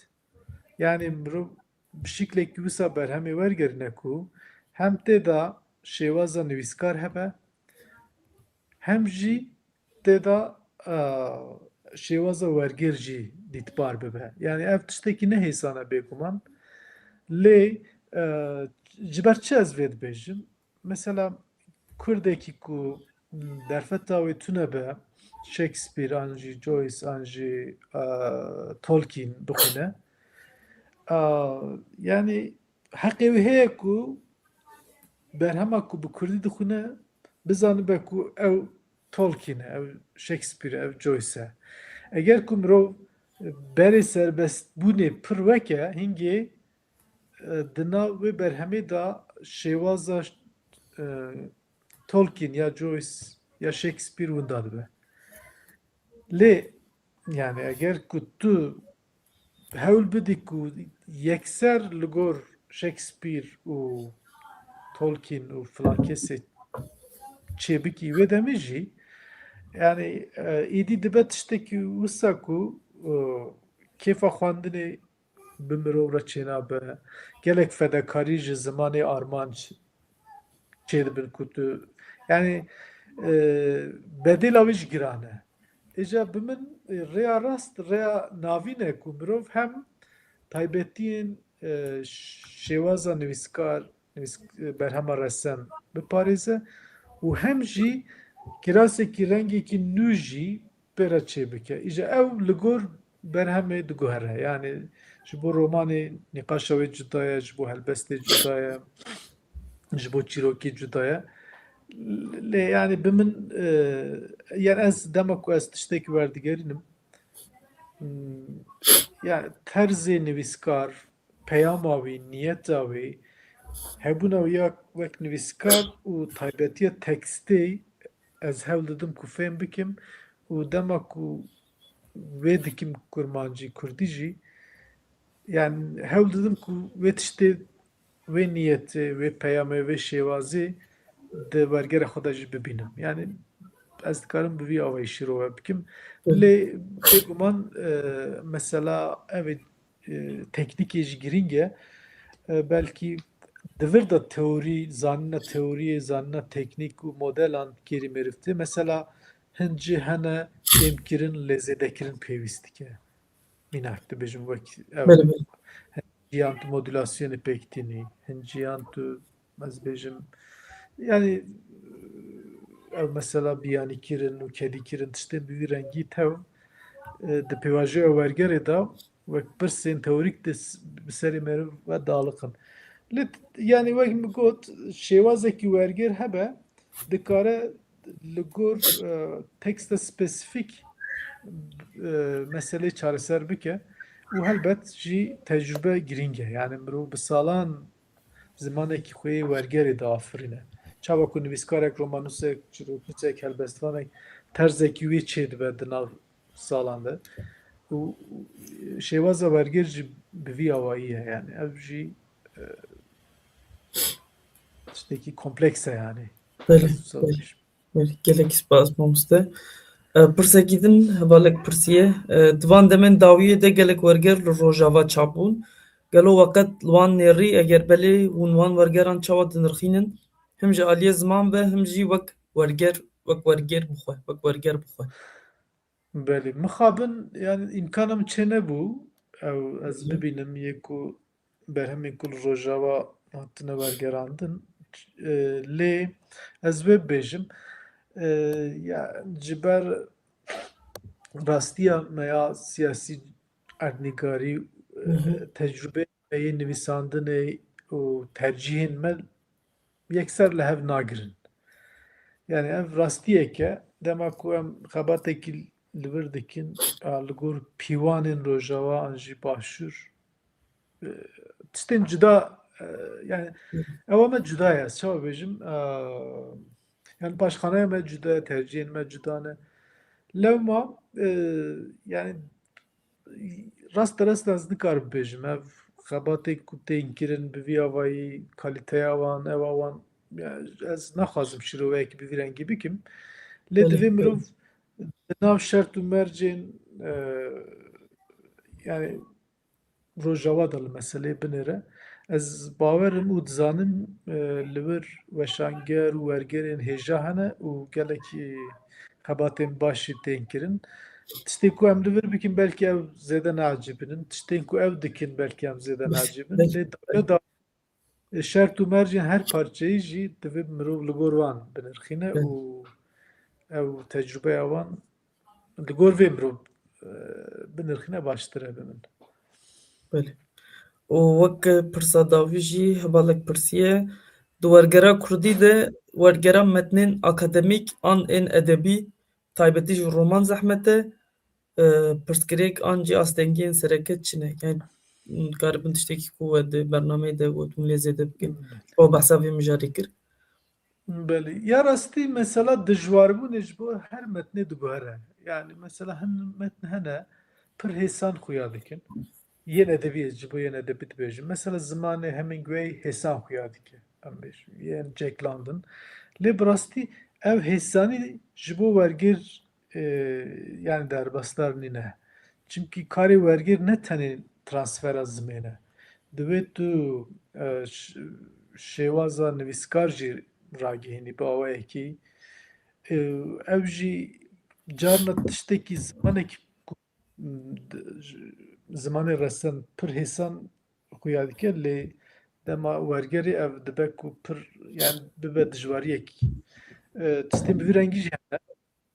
Yani mirov bi şiklekî wisa berhemê wergerîne ku hem tê de şêwaza nivîskar hebe hem jî tê de şêwaza wergêr jî dîtbar bibe. Yani ev tiştekî ne hêsane bêguman. Lê ji ber çi ez vê dibêjim? Mesela Kurdekî ku derfeta wê tune be Shakespeare an jî Joyce an jî Tolkien dixwîne yani heqê wê heye ku berhema ku bi Kurdî dixwîne bizanibe ku ew Tolkien e, ew Shakespeare e, ew Joyce e. Eger ku mirov berê serbestbûnê pir weke hingê di nav wê berhemê de şêwaza Tolkien ya Joyce ya Shakespeare winda dibe. Lê yani eger ku tu hewl bidî ku yekser li gor Shakespeare û Tolkien û filan kesê çêbikî wê demê jî yani êdî dibe tiştekî wisa ku kêfa xwandinê bi mirov re çênabe gelek fedakarî ji zimanê armanc çê dibin ku tu yani bedêla wê jî giran e. Îja bi min rêya rast rêya navîn e ku mirov hem taybetiyên şêwaza nivîskar berhema resen biparêze û hem jî kirasekî rengekî nû jî pêre çê bike. Îja ew li gor berhemê diguhere. Yani ji bo romanê nîqaşa wê cuda ye, ji bo helbestê cuda ye, ji bo çîrokî cuda ye. Lê yani bi min yani ez dema ku ez tiştekî werdigerînim yani terzê nivîskar, peyama wî, niyeta wî, hebûna wî ya wek nivîskar û taybetiya tekstê ez hewl didim ku fêm bikim û dema ku wê dikim kurmancî, Kurdî jî yani hewl didim ku wê tiştê wê niyetê, wê peyamê, wê şêwazê di wergera xwe de jî bibînim. Yani ez dikarim bi vî awayî şîrove bikim. Lê bêguman mesela evê teknîkê jî giring e belkî Divir da teori, zanna teoriye, zanna teknik u modelan geri merifti. Mesela hinci hene emkirin lezedekirin pevistike. Minak dibêjim wekî ew بله بله jiyan tu modülasyonê pêktînî, hin jiyan tu ez bêjim yani ew mesela biyanîkirin û kedîkirin tiştên bi vî rengî tew di pêvajoya wergerê de wek pirsên teorîk de bi serê meriv ve daliqin. Lê yani wek min got şêwazekî werger hebe dikare li gor teksta spesifîk meselê çareser bike û helbet jî tecrübe girîng e. Yani mirov bi salan zimanekî xwe yê wergerê diafirîne. Çawa ku nivîskarek, romanûsek, çîroknûsek, helbestvanek terzekî wê çê dibe di nav salan de. û şêwaza werger jî bi vî awayî ye yani ev jî tiştekî kompleks e yani. بله Ez wisa بله bêjim. بله gelekî spas mamoste. Pirsekî din hevalek pirsiye. Di van demên dawiyê de gelek werger li Rojava çapbûn. Gelo weqet li wan nêrî eger belê hûn wan wergeran çawa dinirxînin him ji aliyê ziman ve him jî wek werger bixwe wek werger bixwe. Belê mixabin yani îmkana min çê nebû ew ez bibînim yê ku berhemên ku li Rojava hatine wergerandin lê ez vê bibêjim ya ji ber rastiya me ya siyasî erdnîgarî tecrübe me yê nivîsandinê û tercihên me yekser li hev nagirin. Yani ev rastiyek e dema ku em xebatekî li vir dikin li gor pîvanên Rojava an jî başûr tiştên cuda yani ew me cuda ye ez çawa bêjim yani paşxaneya me cuda ye tercihên me cuda ne lewma yani rast ez nikarim bêjim ev xebatê ku tên kirin bi vî avayî kalîteya wan ewa wan ez naxwazim şîroveyekî bi vî rengî bikim lê Belê divê belê mirov di nav şert û mercên yani Rojava da li meselê binêre ez bawerim û dizanim li wir weşanger û wergerên hêja hene û gelekî xebatên başî tên kirin. Tiştê ku em li vir bikin belkî ew zêde neecîbinin, tiştên ku ew dikin belkî em zêde neecîbin. belê Lê dawya da şert û mercên her parçeyî jî divê mirov li gor wan binirxîne û belê ew tecrübeya wan li gor vê mirov binirxîne baştir e bi min. belê. û wek pirsa dawî jî hevalek pirsiye di wergera Kurdî de wergera metnên akademîk an ên edebî taybetî ji roman zehmet e pirsgirêk an jî astengiyên sereket çi ne? Yani dikaribin tiştekî ku we di bernameyê de gotin lê zêde bikin. O behsa vê mijarê kir. Belê. Ya rastî mesela dijwarbûnê ji bo her metnê diguhere. Yani mesela hin metn hene pir hêsan xuya dikin. Yên edebiyê ji bo yên edebî dibêjim. Mesela zimanê Hemingway hêsan xuya dike. Em bêjim. Yên Jack London. Lê bi rastî ev hêsanî ji bo wergêr yani derbasdar nîne. Çimkî karê wergêr ne tenê transfera zimên e. Divê tu şêwaza nivîskar jî ragihînî bi awayekî ew jî carna tiştekî zimanekî ku zimanê resen pir hêsan xuya dike lê dema wergerê ev dibe ku pir yani bibe dijwariyekî tiştên bi vî rengî jî hene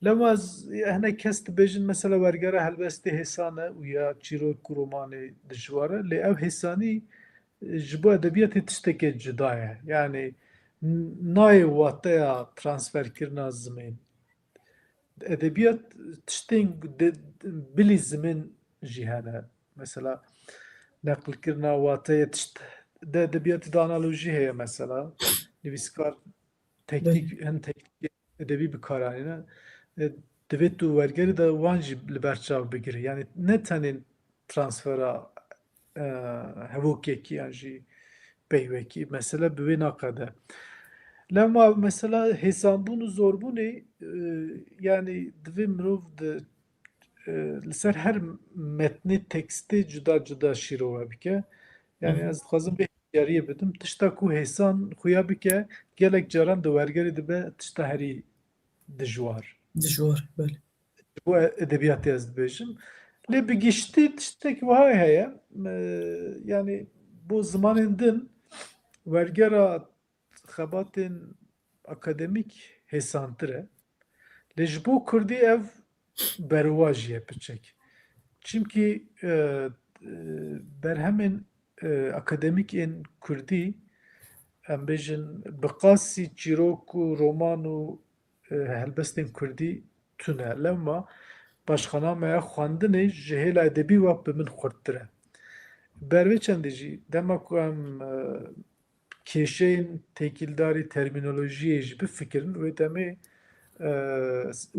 lewma ez hinek kes dibêjin mesela wergera helbestê hêsan e û ya çîrok û romanê dijwar e lê ev hêsanî ji bo edebiyatê tiştekê cuda ye yani nayê wateya transferkirina zimên edebiyat tiştên bilî zimên jî hene mesela neqilkirina wateyê tişt di edebiyatê de analojî heye mesela nivîskar teknîk Belê hin teknîk edebî bikaranîne divê tu wergerî de wan jî li ber çav bigire yani ne tenê transfera hevokekî yan jî peyvekî mesele bi vê naqede. Lema mesela hêsanbûn û zorbûnê yani divê mirov li ser her metnê tekstê cuda cuda şîrove bike. Yani ez dixwazim vê yariye bidim. Tişta ku hêsan xuya bike gelek caran di wergerê dibe tişta herî dijwar. dijwar belê. Bu edebiyatı ez dibêjim. Lê bi giştî tiştekî wiha heye. Yani bu zimanên din wergera xebatên akademîk hêsantir e. Lê ji bo Kurdî ev berwa jî ye piçek. Çimkî berhemên akademîkên Kurdî em bêjin bi qasî çîrok û roman û helbestên Kurdî tune. Lewma başxana me ya xwandinê ji hêla edebî ve bi min xurttir e. Bervê çendê jî dema ku em kêşeyên têkildarî termînolojiyê jî bifikirin wê demê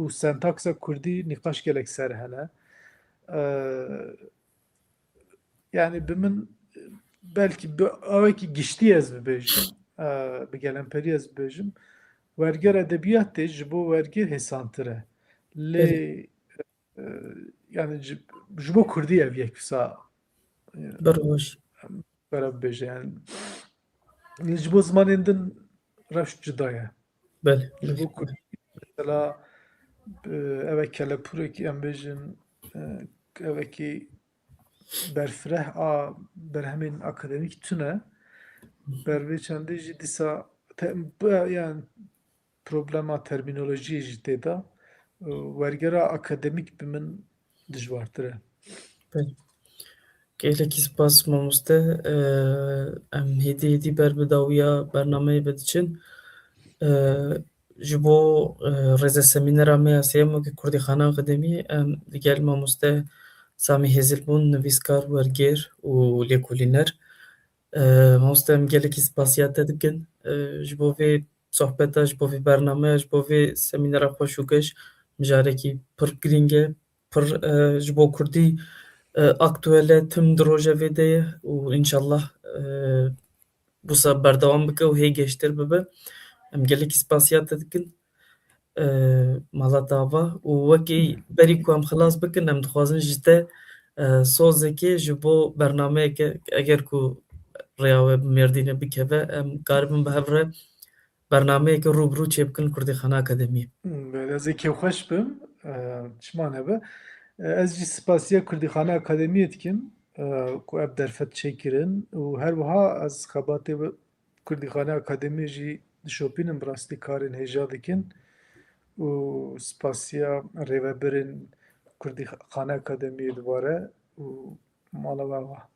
û sentaksa Kurdî nîqaş gelek ser hene. Yani bi min belkî bi awekî giştî ez bibêjim, bi gelemperî ez bibêjim, werger edebiyatê ji bo werger hêsantir e. Lê Belê. yani ji bo Kurdî ev yek wisa Berwaş. were bibêje yani. Ji bo zimanên din rewş cuda ye. Belê. Ji bo Belê. Kurdî mesela ev kelepûrekî em bêjin evekî berfireh a berhemên akademîk tune bervê çendê jî dîsa yani problema termînolojiyê jî tê da wergera akademîk bi min dijwartir e. Belê. Gelekî spas mamoste. Em hêdî ber bi dawiya bernameyê bidiçin. Ji bo rêza semînera me ya sêyemokê Kurdîxana Akademî em li gel mamoste Samî Hêzilbûn, nivîskar, wergêr û lêkolîner. Mamoste em gelekî spasiya te dikin ji bo vê sohbeta, ji bo vê bernameya, ji bo vê semînera xweş û geş mijarekî pir girîng e, pir ji bo Kurdî aktûel e, tim di rojevê de ye û înşallah wisa berdewam bike û hê gêştir bibe. Em gelekî spasiya te dikin mala te ava û wekî berî ku em xilas bikin em dixwazin ji te sozekê ji bo bernameyeke eger ku rêya we bi Mêrdînê bikeve em karibin bi hev re bernameyeke rûbirû çêbikin Kurdîxana Akademî. Ez ê kêfxweş bim çiman hebe. Ez jî spasiya Kurdîxana Akademiyê dikim ku ev derfet çêkirin û her wiha ez xebatê Kurdîxana Akademiyê jî dişopînim bi rastî karên hêja dikin û spasiya rêveberên Kurdîxana Akademiyê dibare û mala we ava.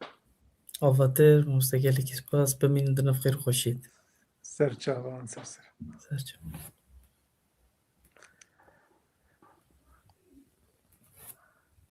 Avatir mamoste gelekî spas bimînin di nav xêr û xweşiyê de. Serçavan ser. Serçe.